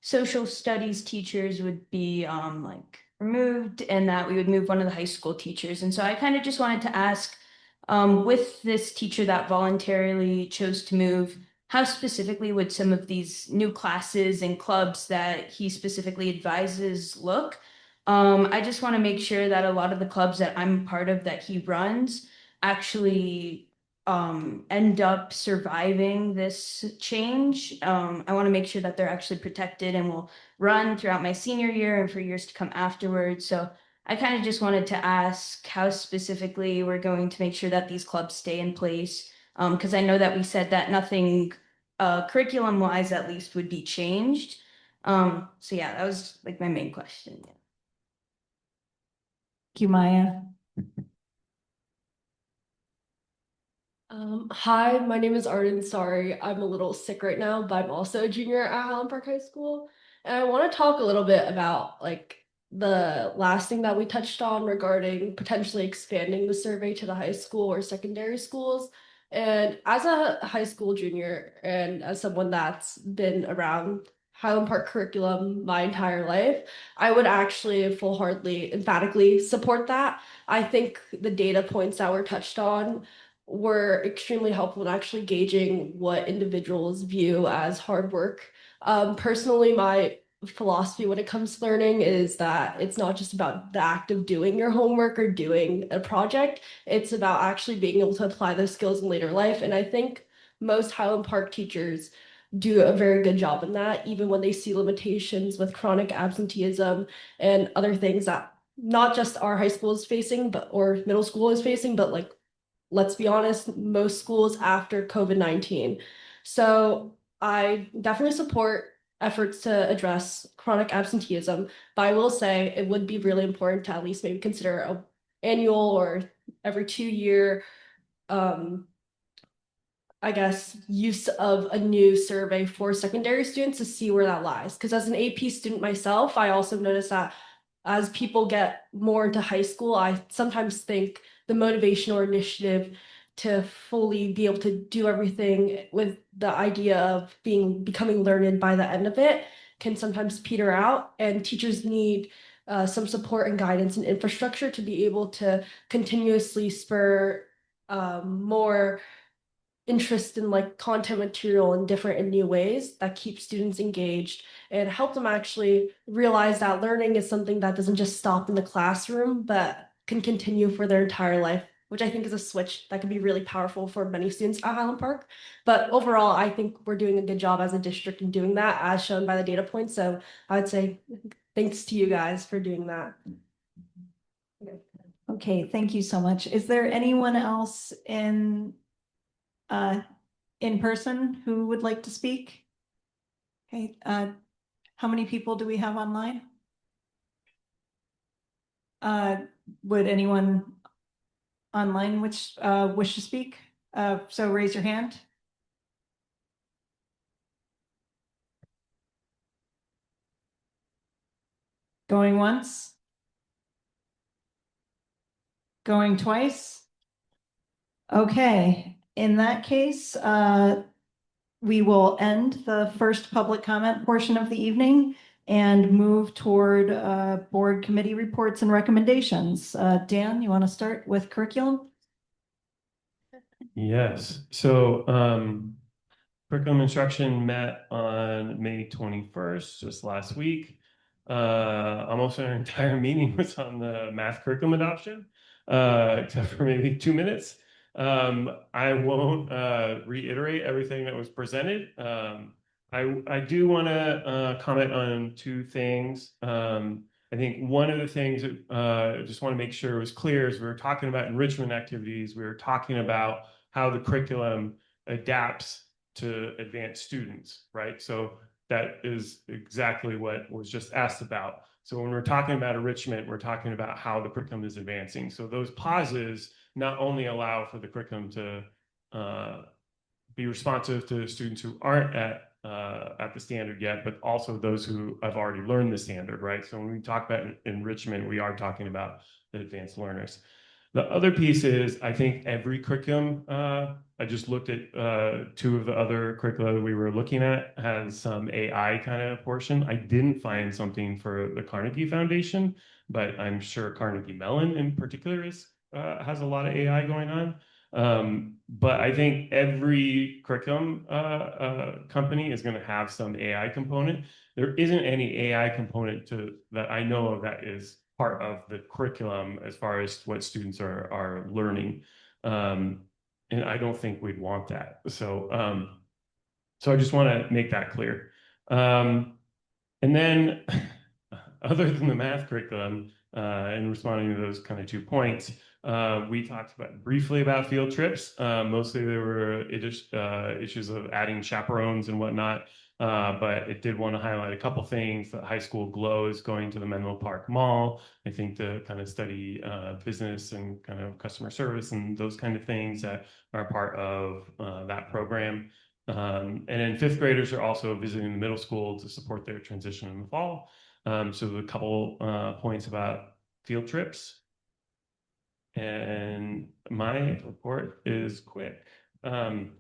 social studies teachers would be like removed and that we would move one of the high school teachers. And so I kind of just wanted to ask, with this teacher that voluntarily chose to move, how specifically would some of these new classes and clubs that he specifically advises look? I just want to make sure that a lot of the clubs that I'm part of that he runs actually end up surviving this change. I want to make sure that they're actually protected and will run throughout my senior year and for years to come afterwards. So I kind of just wanted to ask how specifically we're going to make sure that these clubs stay in place. Because I know that we said that nothing curriculum wise at least would be changed. So yeah, that was like my main question. Thank you, Maya. Hi, my name is Arden. Sorry, I'm a little sick right now, but I'm also a junior at Highland Park High School. And I want to talk a little bit about like the last thing that we touched on regarding potentially expanding the survey to the high school or secondary schools. And as a high school junior and as someone that's been around Highland Park curriculum my entire life, I would actually full-heartedly, emphatically support that. I think the data points that were touched on were extremely helpful in actually gauging what individuals view as hard work. Personally, my philosophy when it comes to learning is that it's not just about the act of doing your homework or doing a project, it's about actually being able to apply those skills in later life. And I think most Highland Park teachers do a very good job in that, even when they see limitations with chronic absenteeism and other things that not just our high school is facing, but or middle school is facing, but like let's be honest, most schools after COVID-19. So I definitely support efforts to address chronic absenteeism, but I will say it would be really important to at least maybe consider a annual or every 2 year I guess, use of a new survey for secondary students to see where that lies. Because as an AP student myself, I also noticed that as people get more into high school, I sometimes think the motivation or initiative to fully be able to do everything with the idea of becoming learned by the end of it can sometimes peter out, and teachers need some support and guidance and infrastructure to be able to continuously spur more interest in like content material in different and new ways that keep students engaged and help them actually realize that learning is something that doesn't just stop in the classroom but can continue for their entire life, which I think is a switch that can be really powerful for many students at Highland Park. But overall, I think we're doing a good job as a district in doing that, as shown by the data points. So I'd say thanks to you guys for doing that. Okay, thank you so much. Is there anyone else in person who would like to speak? Okay, how many people do we have online? Would anyone online wish to speak? So raise your hand. Going once? Going twice? Okay, in that case, we will end the first public comment portion of the evening and move toward board committee reports and recommendations. Dan, you want to start with curriculum? Yes, so curriculum instruction met on May 21st, just last week. Almost our entire meeting was on the math curriculum adoption, except for maybe 2 minutes. I won't reiterate everything that was presented. I do want to comment on two things. I think one of the things that I just want to make sure was clear is we were talking about enrichment activities. We were talking about how the curriculum adapts to advanced students, right? So that is exactly what was just asked about. So when we're talking about enrichment, we're talking about how the curriculum is advancing. So those pauses not only allow for the curriculum to be responsive to students who aren't at the standard yet, but also those who have already learned the standard, right? So when we talk about enrichment, we are talking about the advanced learners. The other piece is, I think every curriculum, I just looked at two of the other curricula that we were looking at, has some AI kind of portion. I didn't find something for the Carnegie Foundation, but I'm sure Carnegie Mellon in particular has a lot of AI going on. But I think every curriculum company is going to have some AI component. There isn't any AI component that I know of that is part of the curriculum as far as what students are learning. And I don't think we'd want that. So I just want to make that clear. And then other than the math curriculum, and responding to those kind of 2 points, we talked briefly about field trips. Mostly there were issues of adding chaperones and whatnot. But it did want to highlight a couple things. The high school GLOW is going to the Menlo Park Mall. I think to kind of study business and kind of customer service and those kind of things that are part of that program. And then fifth graders are also visiting the middle school to support their transition in the fall. So a couple points about field trips. And my report is quick. One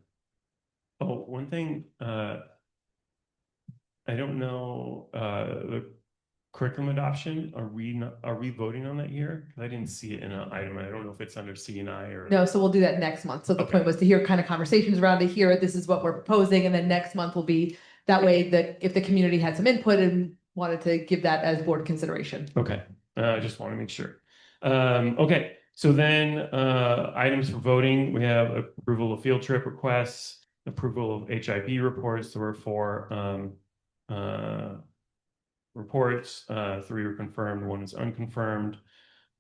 thing, I don't know, the curriculum adoption, are we voting on that here? 'Cause I didn't see it in an item. I don't know if it's under C&I or. No, so we'll do that next month. So the point was to hear kind of conversations around it here. This is what we're proposing. And then next month will be that way that if the community had some input and wanted to give that as board consideration. Okay, I just want to make sure. Okay, so then items for voting, we have approval of field trip requests, approval of HIB reports. There were 4 reports, 3 were confirmed, 1 is unconfirmed.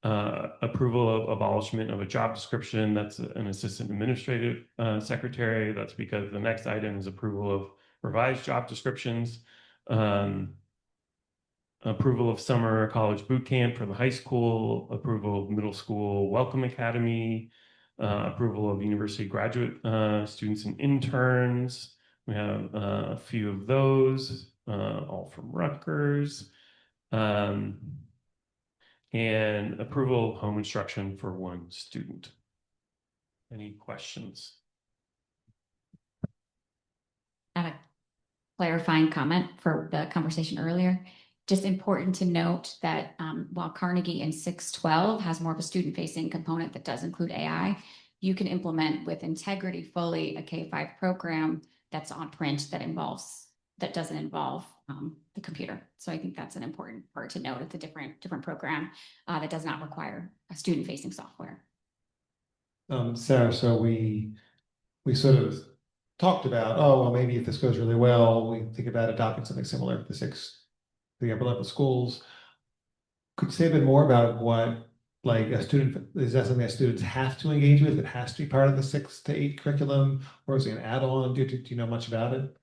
Approval of abolishment of a job description, that's an assistant administrative secretary. That's because the next item is approval of revised job descriptions. Approval of summer college boot camp for the high school, approval of middle school welcome academy, approval of university graduate students and interns. We have a few of those, all from Rutgers. And approval of home instruction for 1 student. Any questions? I have a clarifying comment for the conversation earlier. Just important to note that while Carnegie in 612 has more of a student-facing component that does include AI, you can implement with integrity fully a K-5 program that's on print that doesn't involve the computer. So I think that's an important part to note. It's a different program that does not require a student-facing software. Sarah, so we sort of talked about, oh, well, maybe if this goes really well, we think about adopting something similar to the upper level schools. Could you say a bit more about what, like, a student, is that something that students have to engage with? It has to be part of the 6 to 8 curriculum, or is it an add-on? Do you know much about it?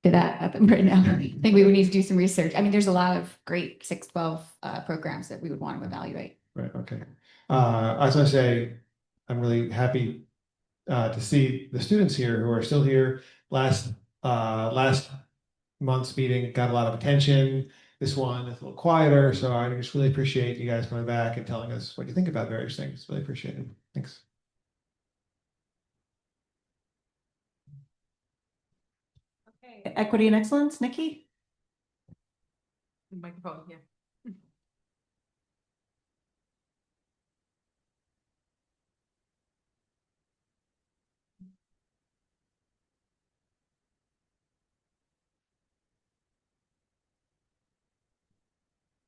To that up right now. I think we would need to do some research. I mean, there's a lot of great 612 programs that we would want to evaluate. Right, okay. I was going to say, I'm really happy to see the students here who are still here. Last month's meeting got a lot of attention. This one is a little quieter, so I just really appreciate you guys coming back and telling us what you think about various things. Really appreciate it. Thanks. Okay, Equity and Excellence, Nikki? Microphone, yeah.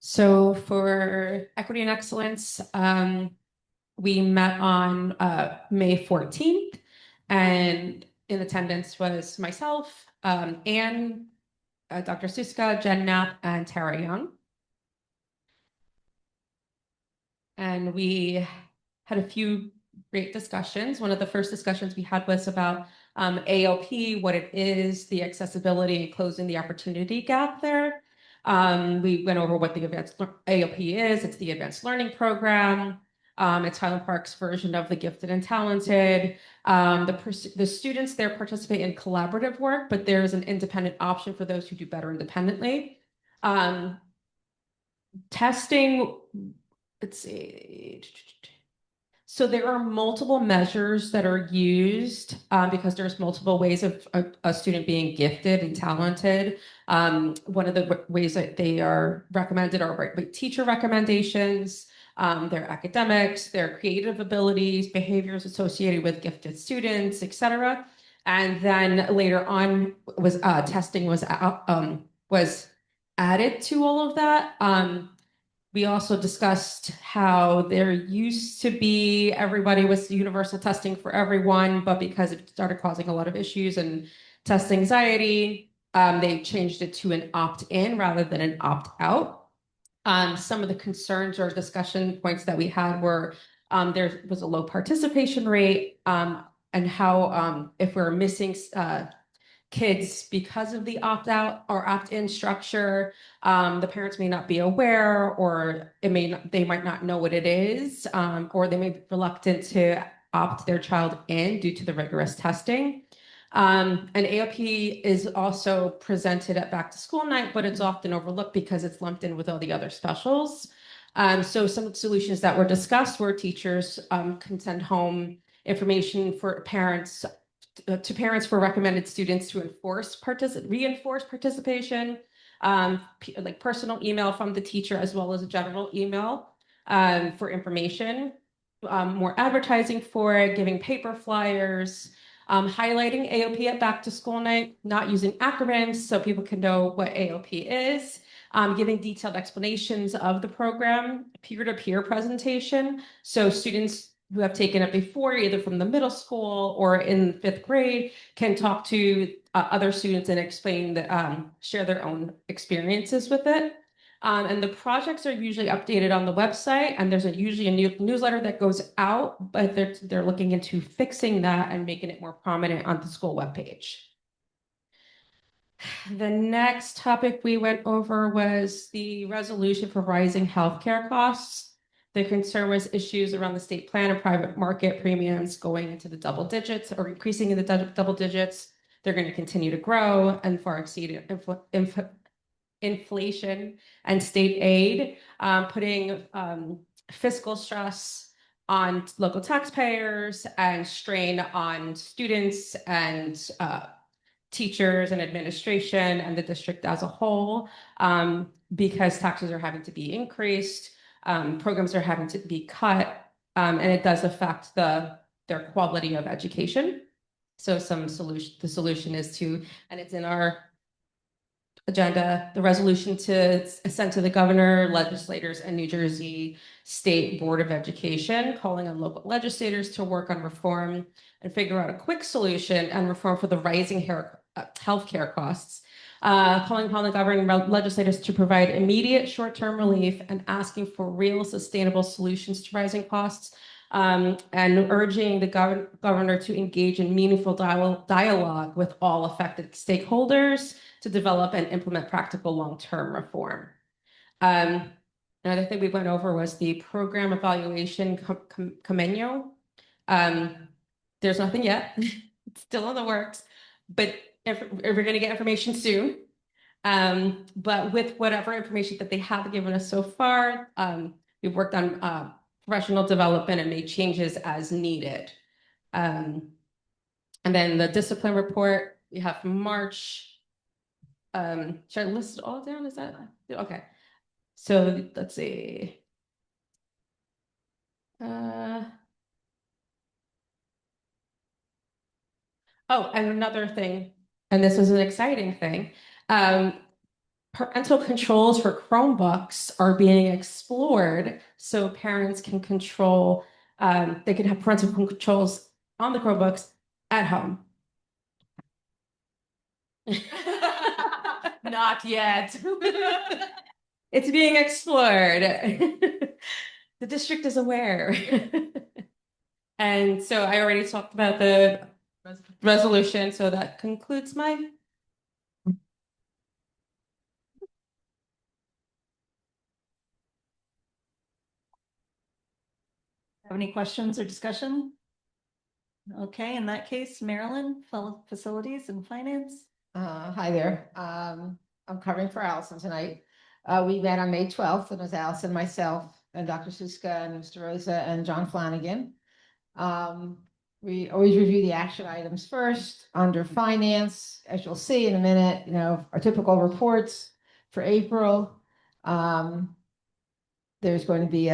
So for Equity and Excellence, we met on May 14th, and in attendance was myself, Anne, Dr. Suska, Jen Knapp, and Tara Young. And we had a few great discussions. One of the first discussions we had was about ALP, what it is, the accessibility, and closing the opportunity gap there. We went over what the ALP is. It's the Advanced Learning Program. It's Highland Park's version of the Gifted and Talented. The students there participate in collaborative work, but there's an independent option for those who do better independently. Testing, let's see. So there are multiple measures that are used because there's multiple ways of a student being gifted and talented. One of the ways that they are recommended are teacher recommendations, their academics, their creative abilities, behaviors associated with gifted students, etc. And then later on was testing was added to all of that. We also discussed how there used to be everybody was universal testing for everyone, but because it started causing a lot of issues and test anxiety, they changed it to an opt-in rather than an opt-out. Some of the concerns or discussion points that we had were there was a low participation rate and how if we're missing kids because of the opt-out or opt-in structure. The parents may not be aware, or they might not know what it is, or they may be reluctant to opt their child in due to the rigorous testing. And AOP is also presented at back to school night, but it's often overlooked because it's lumped in with all the other specials. So some solutions that were discussed were teachers can send home information for parents to parents for recommended students to reinforce participation, like personal email from the teacher as well as a general email for information, more advertising for it, giving paper flyers, highlighting AOP at back to school night, not using acronyms so people can know what AOP is, giving detailed explanations of the program, peer-to-peer presentation. So students who have taken it before, either from the middle school or in 5th grade, can talk to other students and explain that, share their own experiences with it. And the projects are usually updated on the website, and there's usually a newsletter that goes out, but they're looking into fixing that and making it more prominent on the school webpage. The next topic we went over was the resolution for rising healthcare costs. The concern was issues around the state plan and private market premiums going into the double digits or increasing in the double digits. They're going to continue to grow and far exceed inflation and state aid, putting fiscal stress on local taxpayers and strain on students and teachers and administration and the district as a whole, because taxes are having to be increased, programs are having to be cut, and it does affect their quality of education. So the solution is to, and it's in our agenda, the resolution to send to the governor, legislators, and New Jersey State Board of Education, calling on local legislators to work on reform and figure out a quick solution and reform for the rising healthcare costs. Calling upon the governing legislators to provide immediate short-term relief and asking for real sustainable solutions to rising costs, and urging the governor to engage in meaningful dialogue with all affected stakeholders to develop and implement practical long-term reform. Another thing we went over was the program evaluation convenio. There's nothing yet. It's still in the works, but if we're going to get information soon. But with whatever information that they have given us so far, we've worked on professional development and made changes as needed. And then the discipline report we have from March. Should I list it all down? Is that okay? So let's see. Oh, and another thing, and this is an exciting thing. Parental controls for Chromebooks are being explored so parents can control, they can have parental controls on the Chromebooks at home. Not yet. It's being explored. The district is aware. And so I already talked about the resolution, so that concludes my. Have any questions or discussion? Okay, in that case, Marilyn, Facilities and Finance. Hi there. I'm covering for Allison tonight. We met on May 12th, and it was Allison, myself, and Dr. Suska, and Mr. Rosa, and John Flanagan. We always review the action items first under finance, as you'll see in a minute, our typical reports for April. There's going to be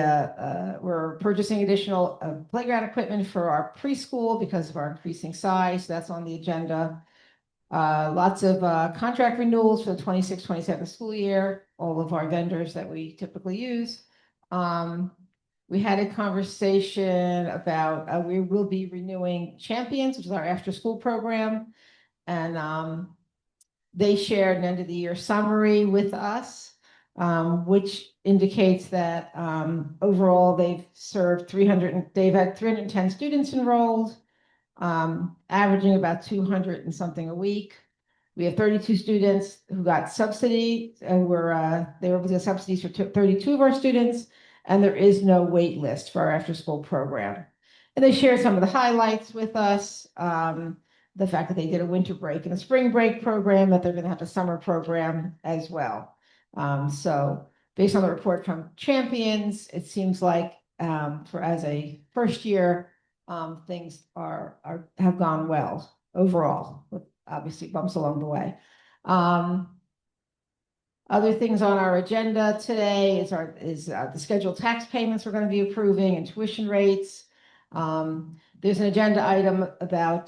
we're purchasing additional playground equipment for our preschool because of our increasing size. That's on the agenda. Lots of contract renewals for the 26-27 school year, all of our vendors that we typically use. We had a conversation about we will be renewing Champions, which is our after-school program. And they shared an end of the year summary with us, which indicates that overall they've had 310 students enrolled, averaging about 200 and something a week. We have 32 students who got subsidy, and they were able to get subsidies for 32 of our students, and there is no wait list for our after-school program. And they shared some of the highlights with us, the fact that they did a winter break and a spring break program, that they're going to have a summer program as well. So based on the report from Champions, it seems like as a first year, things have gone well overall, with obviously bumps along the way. Other things on our agenda today is the scheduled tax payments we're going to be approving and tuition rates. There's an agenda item about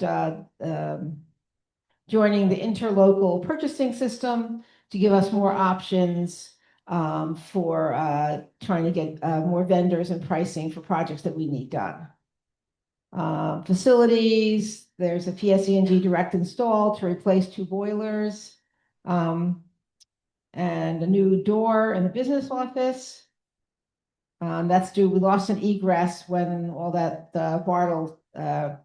joining the interlocal purchasing system to give us more options for trying to get more vendors and pricing for projects that we need done. Facilities, there's a PSE&G direct install to replace 2 boilers, and a new door in the business office. That's due. We lost an egress when all that Bartle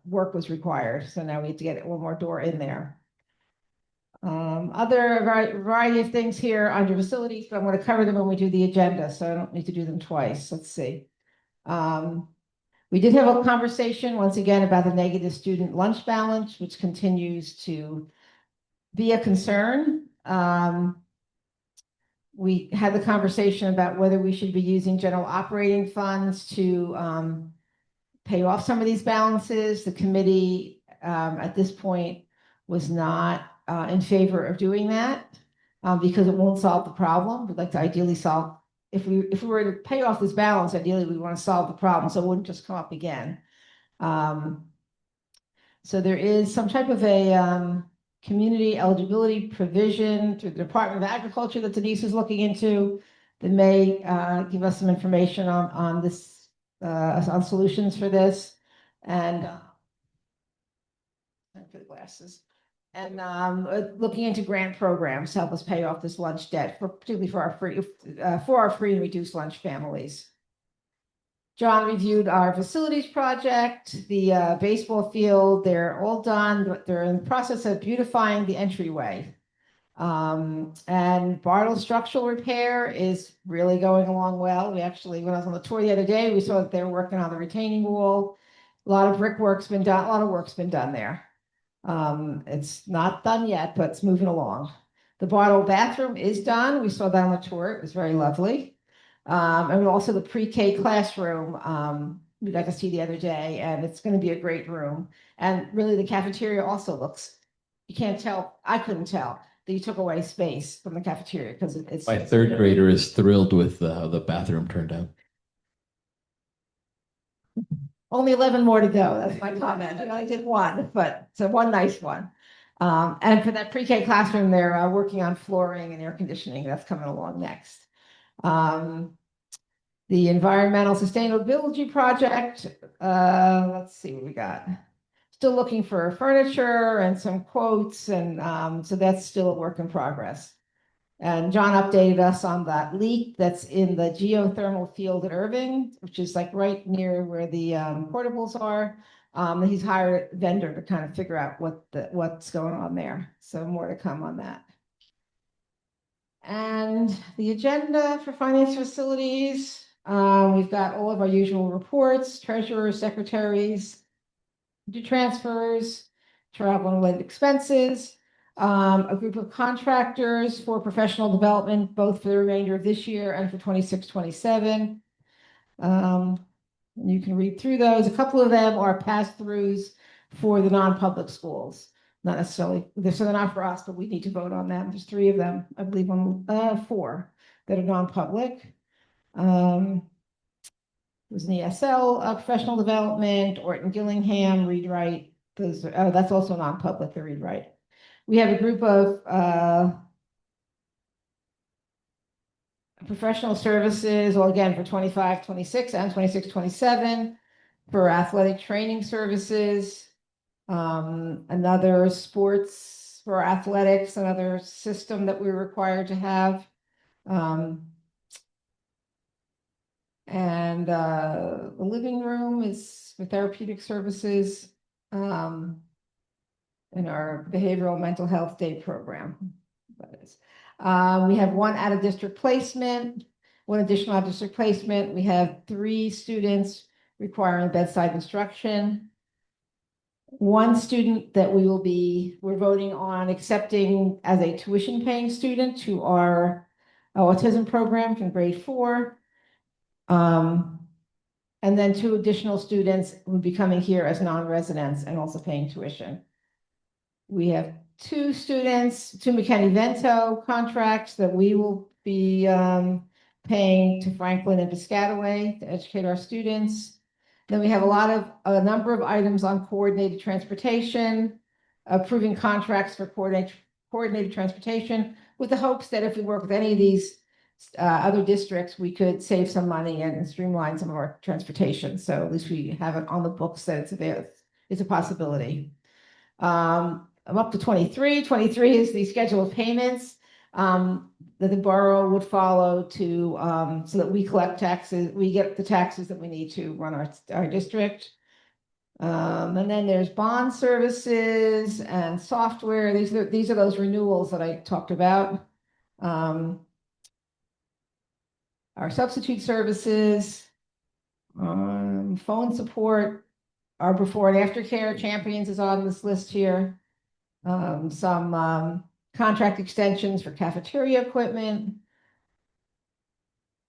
work was required, so now we have to get one more door in there. Other variety of things here under facilities, but I'm going to cover them when we do the agenda, so I don't need to do them twice. Let's see. We did have a conversation once again about the negative student lunch balance, which continues to be a concern. We had the conversation about whether we should be using general operating funds to pay off some of these balances. The committee at this point was not in favor of doing that because it won't solve the problem. We'd like to ideally solve, if we were to pay off this balance, ideally we want to solve the problem so it wouldn't just come up again. So there is some type of a community eligibility provision through the Department of Agriculture that Denise is looking into that may give us some information on this, on solutions for this. And for the glasses. And looking into grant programs to help us pay off this lunch debt, particularly for our free and reduced lunch families. John reviewed our facilities project, the baseball field. They're all done, but they're in the process of beautifying the entryway. And Bartle structural repair is really going along well. We actually, when I was on the tour the other day, we saw that they were working on the retaining wall. A lot of brickwork's been done. A lot of work's been done there. It's not done yet, but it's moving along. The Bartle bathroom is done. We saw that on the tour. It was very lovely. And also the pre-K classroom, we got to see the other day, and it's going to be a great room. And really the cafeteria also looks, you can't tell, I couldn't tell that you took away space from the cafeteria because it's. My third grader is thrilled with how the bathroom turned out. Only 11 more to go. That's my comment. I only did one, but it's one nice one. And for that pre-K classroom, they're working on flooring and air conditioning. That's coming along next. The environmental sustainability project, let's see what we got. Still looking for furniture and some quotes, and so that's still a work in progress. And John updated us on that leak that's in the geothermal field at Irving, which is like right near where the portables are. He's hired a vendor to kind of figure out what's going on there. So more to come on that. And the agenda for finance facilities, we've got all of our usual reports, treasurers, secretaries, do transfers, travel and related expenses, a group of contractors for professional development, both for the remainder of this year and for 26-27. You can read through those. A couple of them are pass-throughs for the non-public schools. Not necessarily, so they're not for us, but we need to vote on them. There's 3 of them, I believe, four that are non-public. There's an ESL, professional development, Orton Gillingham, read write. Those that's also non-public, the read write. We have a group of professional services, well, again, for 25-26 and 26-27, for athletic training services, another sports for athletics, another system that we're required to have. And the living room is for therapeutic services, in our behavioral mental health day program. That is. We have 1 out-of-district placement, 1 additional out-of-district placement. We have 3 students requiring bedside instruction. 1 student that we're voting on accepting as a tuition paying student to our autism program from grade 4. And then 2 additional students would be coming here as non-residents and also paying tuition. We have 2 students, 2 McKinney-Vento contracts that we will be paying to Franklin and Piscataway to educate our students. Then we have a number of items on coordinated transportation, approving contracts for coordinated transportation, with the hopes that if we work with any of these other districts, we could save some money and streamline some of our transportation. So at least we have it on the books that it's a possibility. I'm up to 23. 23 is the schedule of payments that the borough would follow to so that we collect taxes, we get the taxes that we need to run our district. And then there's bond services and software. These are those renewals that I talked about. Our substitute services, phone support, our before and after care champions is on this list here. Some contract extensions for cafeteria equipment,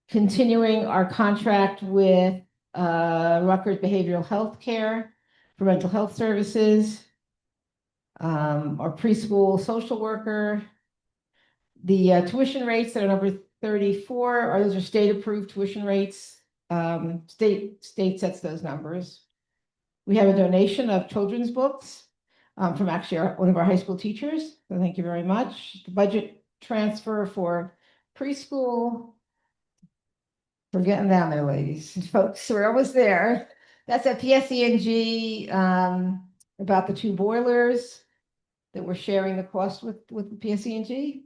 continuing our contract with Rutgers Behavioral Health Care for mental health services, our preschool social worker. The tuition rates that are number 34 those are state approved tuition rates. State sets those numbers. We have a donation of children's books from actually one of our high school teachers. So thank you very much. The budget transfer for preschool. We're getting down there, ladies and folks. We're almost there. That's at PSE&G about the 2 boilers that we're sharing the cost with the PSE&G.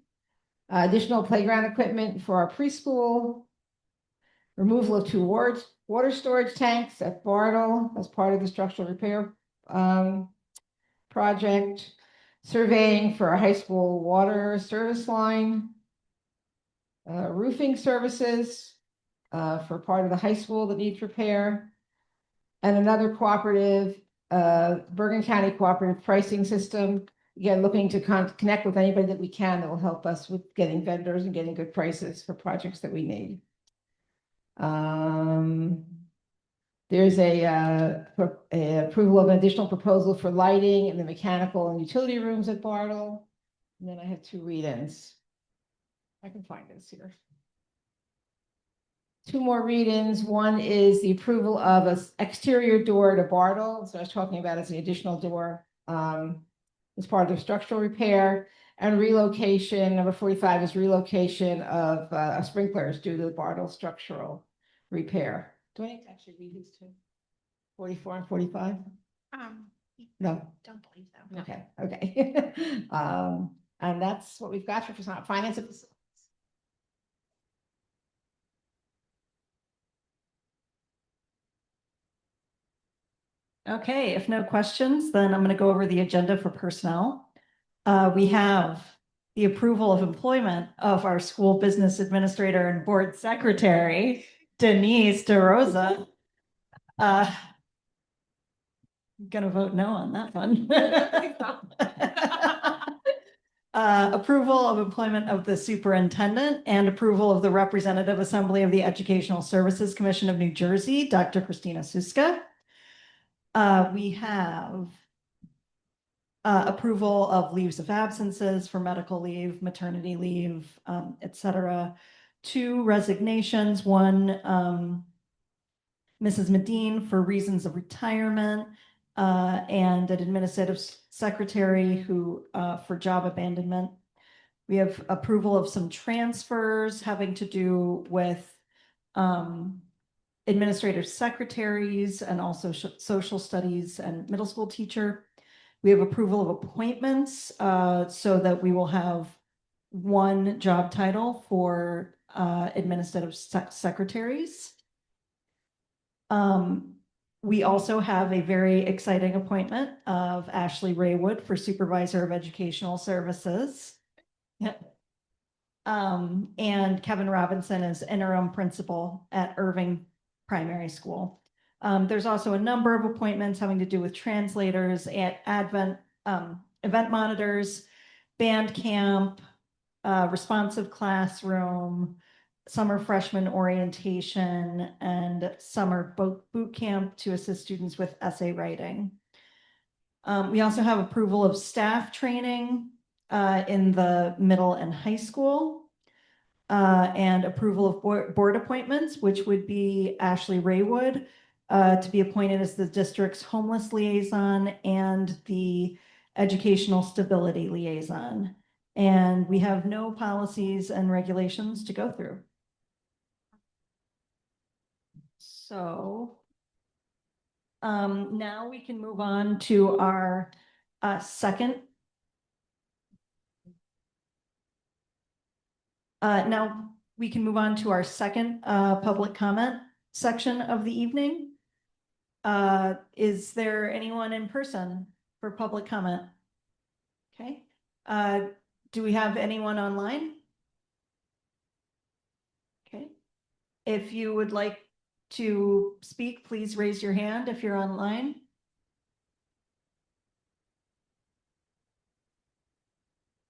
Additional playground equipment for our preschool. Removal of 2 water storage tanks at Bartle as part of the structural repair project. Surveying for our high school water service line. Roofing services for part of the high school that needs repair. And another cooperative, Bergen County Cooperative Pricing System again, looking to connect with anybody that we can that will help us with getting vendors and getting good prices for projects that we need. There's a approval of an additional proposal for lighting in the mechanical and utility rooms at Bartle. And then I have 2 read-ins. I can find this here. 2 more read-ins. One is the approval of an exterior door to Bartle. So I was talking about as an additional door as part of the structural repair, and relocation. Number 45 is relocation of sprinklers due to the Bartle structural repair. Do I need to actually read these 2? 44 and 45? No. Don't believe so. Okay, okay. And that's what we've got for finance. Okay, if no questions, then I'm going to go over the agenda for personnel. We have the approval of employment of our school business administrator and board secretary, Denise DeRosa. I'm going to vote no on that one. Approval of employment of the superintendent and approval of the representative assembly of the Educational Services Commission of New Jersey, Dr. Christina Suska. We have approval of leaves of absences for medical leave, maternity leave, etc. 2 resignations, one Mrs. Medine for reasons of retirement, and an administrative secretary who for job abandonment. We have approval of some transfers having to do with administrative secretaries and also social studies and middle school teacher. We have approval of appointments so that we will have 1 job title for administrative secretaries. We also have a very exciting appointment of Ashley Raywood for Supervisor of Educational Services. Yep. And Kevin Robinson is interim principal at Irving Primary School. There's also a number of appointments having to do with translators at event monitors, band camp, responsive classroom, summer freshman orientation, and summer boot camp to assist students with essay writing. We also have approval of staff training in the middle and high school, and approval of board appointments, which would be Ashley Raywood to be appointed as the district's homeless liaison and the educational stability liaison. And we have no policies and regulations to go through. So now we can move on to our second. Now we can move on to our second public comment section of the evening. Is there anyone in person for public comment? Okay. Do we have anyone online? Okay. If you would like to speak, please raise your hand if you're online.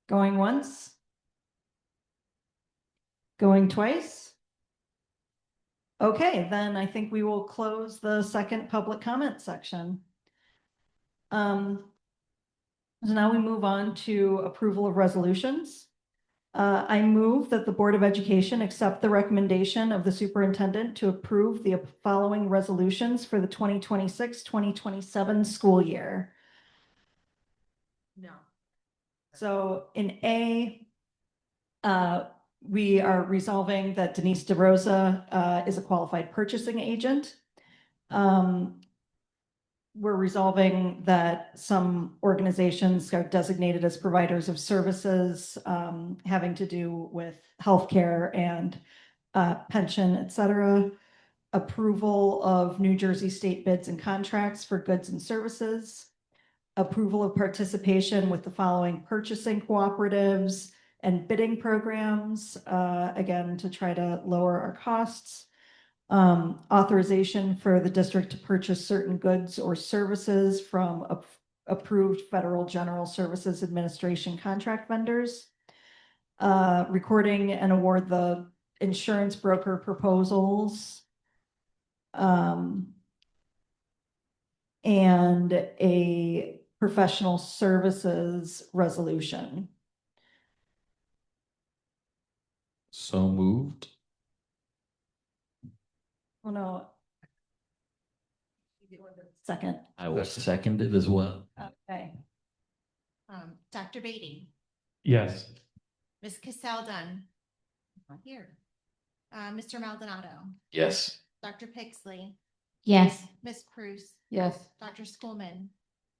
Going once? Going twice? Okay, then I think we will close the second public comment section. So now we move on to approval of resolutions. I move that the Board of Education accept the recommendation of the superintendent to approve the following resolutions for the 2026-2027 school year. No. So in A, we are resolving that Denise DeRosa is a qualified purchasing agent. We're resolving that some organizations are designated as providers of services having to do with healthcare and pension, et cetera. Approval of New Jersey state bids and contracts for goods and services. Approval of participation with the following purchasing cooperatives and bidding programs, again, to try to lower our costs. Authorization for the district to purchase certain goods or services from approved Federal General Services Administration contract vendors. Recording and award the insurance broker proposals. And a professional services resolution. So moved. Oh, no. Second. I will second it as well. Okay. Dr. Beatty, Yes. Ms. Cassel Dunn. Not here. Mr. Maldonado, Yes. Dr. Pixley, Yes. Ms. Prus, Yes. Dr. Schoolman,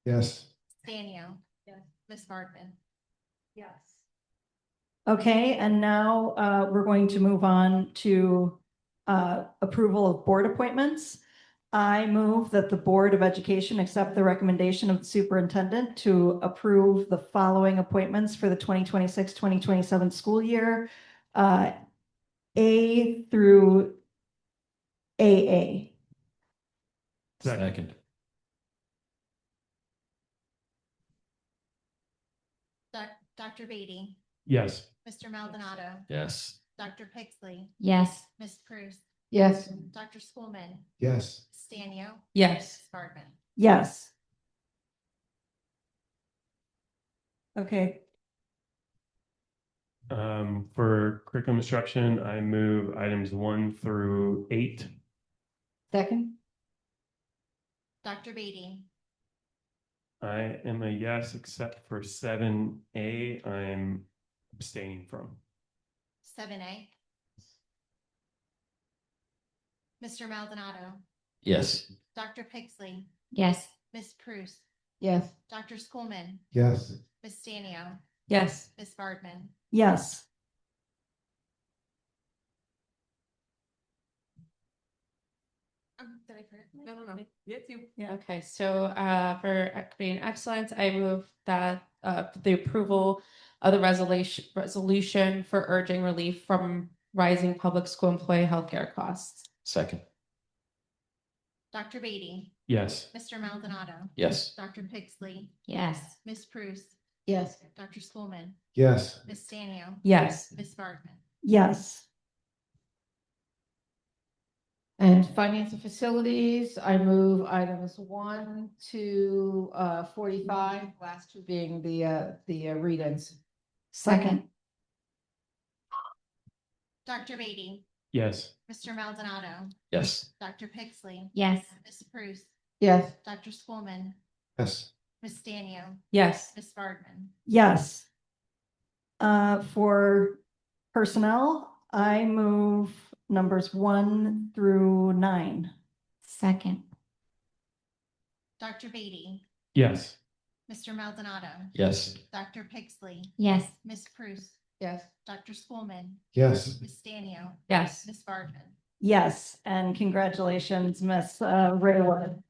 Yes. Daniel. Yes. Ms. Bardman. Yes. Okay, and now we're going to move on to approval of board appointments. I move that the Board of Education accept the recommendation of the superintendent to approve the following appointments for the 2026-2027 school year. A through AA. Second. Dr. Beatty, Yes. Mr. Maldonado, Yes. Dr. Pixley, Yes. Ms. Prus, Yes. Dr. Schoolman, Yes. Stanio, Yes. Ms. Bardman. Yes. Okay, For curriculum instruction, I move items 1 through 8. Second. Dr. Beatty, I am a yes, except for 7A, I'm abstaining from. 7A. Mr. Maldonado, Yes. Dr. Pixley, Yes. Ms. Prus, Yes. Dr. Schoolman, Yes. Ms. Stanio, Yes. Ms. Bardman. yes. Did I correct? No. Yes, you. Yeah. Okay, so for equity and excellence, I move that the approval of the resolution for urging relief from rising public school employee healthcare costs. Second. Dr. Beatty, Yes. Mr. Maldonado, Yes. Dr. Pixley, Yes. Ms. Prus, Yes. Dr. Schoolman, Yes. Ms. Stanio, Yes. Ms. Bardman. Yes. And finance and facilities, I move items 1 to 45, last two being the read-ins. Second. Dr. Beatty, Yes. Mr. Maldonado, Yes. Dr. Pixley, Yes. Ms. Prus, Yes. Dr. Schoolman, Yes. Ms. Stanio, Yes. Ms. Bardman. Yes. For personnel, I move numbers 1 through 9. Second. Dr. Beatty, Yes. Mr. Maldonado, Yes. Dr. Pixley, Yes. Ms. Prus, Yes. Dr. Schoolman, Yes. Ms. Stanio, Yes. Ms. Bardman. Yes, and congratulations, Miss Raywood.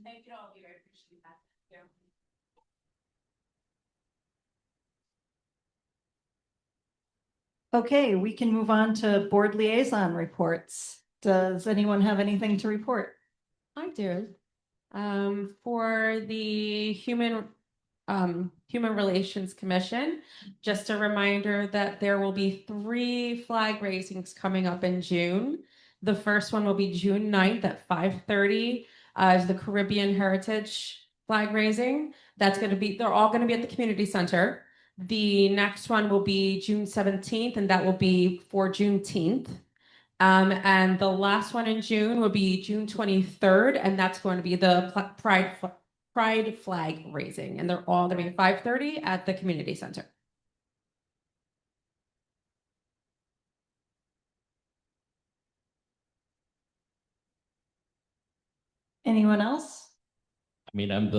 Thank you all, I appreciate that. Okay, we can move on to board liaison reports. Does anyone have anything to report? I do. For the Human Relations Commission, just a reminder that there will be 3 flag raisings coming up in June. The first one will be June 9th at 5:30, is the Caribbean Heritage flag raising. They're all gonna be at the community center. The next one will be June 17th, and that will be for Juneteenth. And the last one in June will be June 23rd, and that's going to be the Pride flag raising, and they're all going to be 5:30 at the community center. Anyone else? I mean, I'm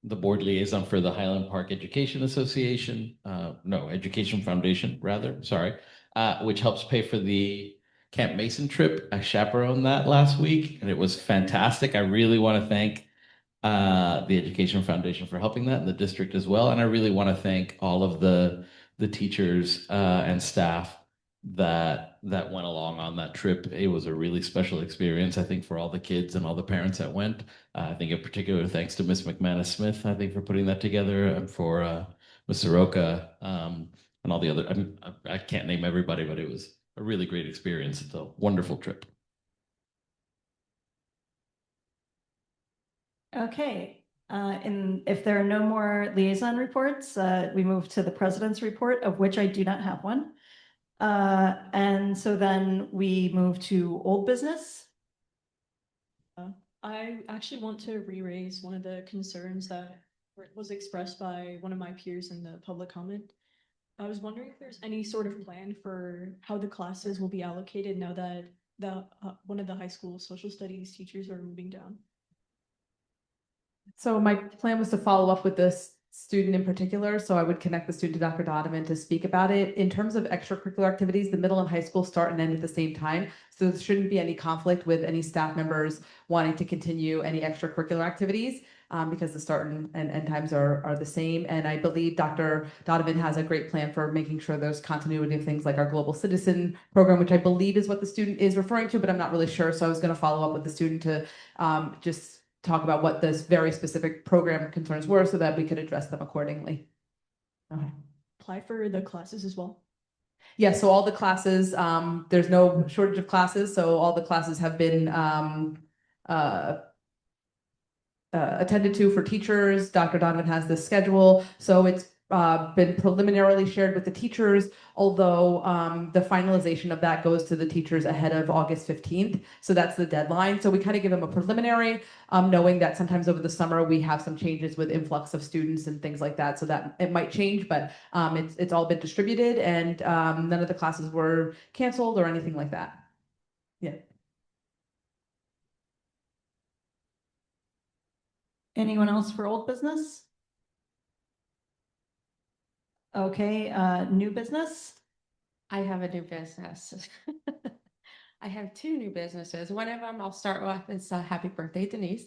the board liaison for the Highland Park Education Association, no, Education Foundation, rather, sorry, which helps pay for the Camp Mason trip. I chaperoned that last week and it was fantastic. I really want to thank the Education Foundation for helping that, and the district as well. And I really want to thank all of the teachers and staff that went along on that trip. It was a really special experience, I think, for all the kids and all the parents that went. I think in particular, thanks to Miss McManus Smith, I think, for putting that together, and for Miss Soroka, and all the other. I can't name everybody, but it was a really great experience. It's a wonderful trip. Okay, and if there are no more liaison reports, we move to the president's report, of which I do not have one. And so then we move to old business. I actually want to re-raise one of the concerns that was expressed by one of my peers in the public comment. I was wondering if there's any sort of plan for how the classes will be allocated now that one of the high school social studies teachers are moving down. So my plan was to follow up with this student in particular, so I would connect the student to Dr. Donovan to speak about it. In terms of extracurricular activities, the middle and high school start and end at the same time, so there shouldn't be any conflict with any staff members wanting to continue any extracurricular activities, because the start and end times are the same. And I believe Dr. Donovan has a great plan for making sure there's continuity of things like our Global Citizen program, which I believe is what the student is referring to, but I'm not really sure. So I was going to follow up with the student to just talk about what this very specific program concerns were so that we could address them accordingly. Okay. Apply for the classes as well. Yeah, so all the classes, there's no shortage of classes, so all the classes have been attended to for teachers. Dr. Donovan has the schedule, so it's been preliminarily shared with the teachers, although the finalization of that goes to the teachers ahead of August 15th. So that's the deadline. So we kind of give them a preliminary, knowing that sometimes over the summer we have some changes with influx of students and things like that. So that it might change, but it's all been distributed, and none of the classes were canceled or anything like that. Yeah. Anyone else for old business? Okay, new business? I have a new business. I have two new businesses. One of them I'll start with is happy birthday, Denise.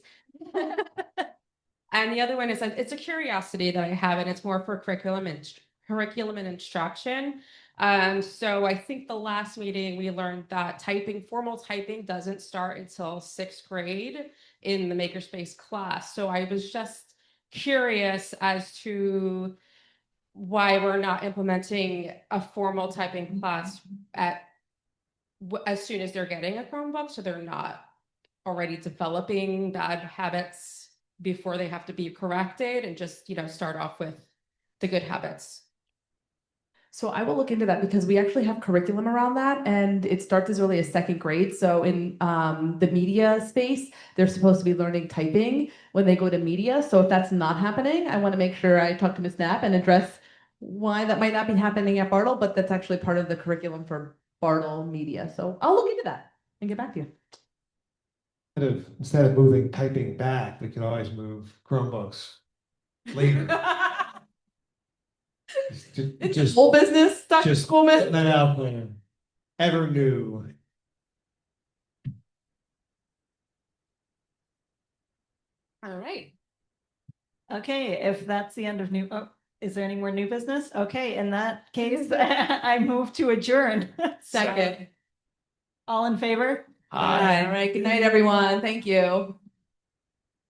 And the other one is it's a curiosity that I have, and it's more for curriculum and instruction. So I think the last meeting we learned that formal typing doesn't start until 6th grade in the Makerspace class. So I was just curious as to why we're not implementing a formal typing class as soon as they're getting a Chromebook, so they're not already developing bad habits before they have to be corrected, and just, start off with the good habits. So I will look into that, because we actually have curriculum around that, and it starts as early as 2nd grade. So in the media space, they're supposed to be learning typing when they go to media. So if that's not happening, I want to make sure I talk to Ms. Knapp and address why that might not be happening at Bartle, but that's actually part of the curriculum for Bartle Media. So I'll look into that and get back to you. Instead of moving typing back, we could always move Chromebooks later. It's whole business, Dr. Schoolman. Putting that out there. Ever new. All right. Okay, if that's the end of is there any more new business? Okay, in that case, I move to adjourn. Second. All in favor? All right. Good night, everyone. Thank you.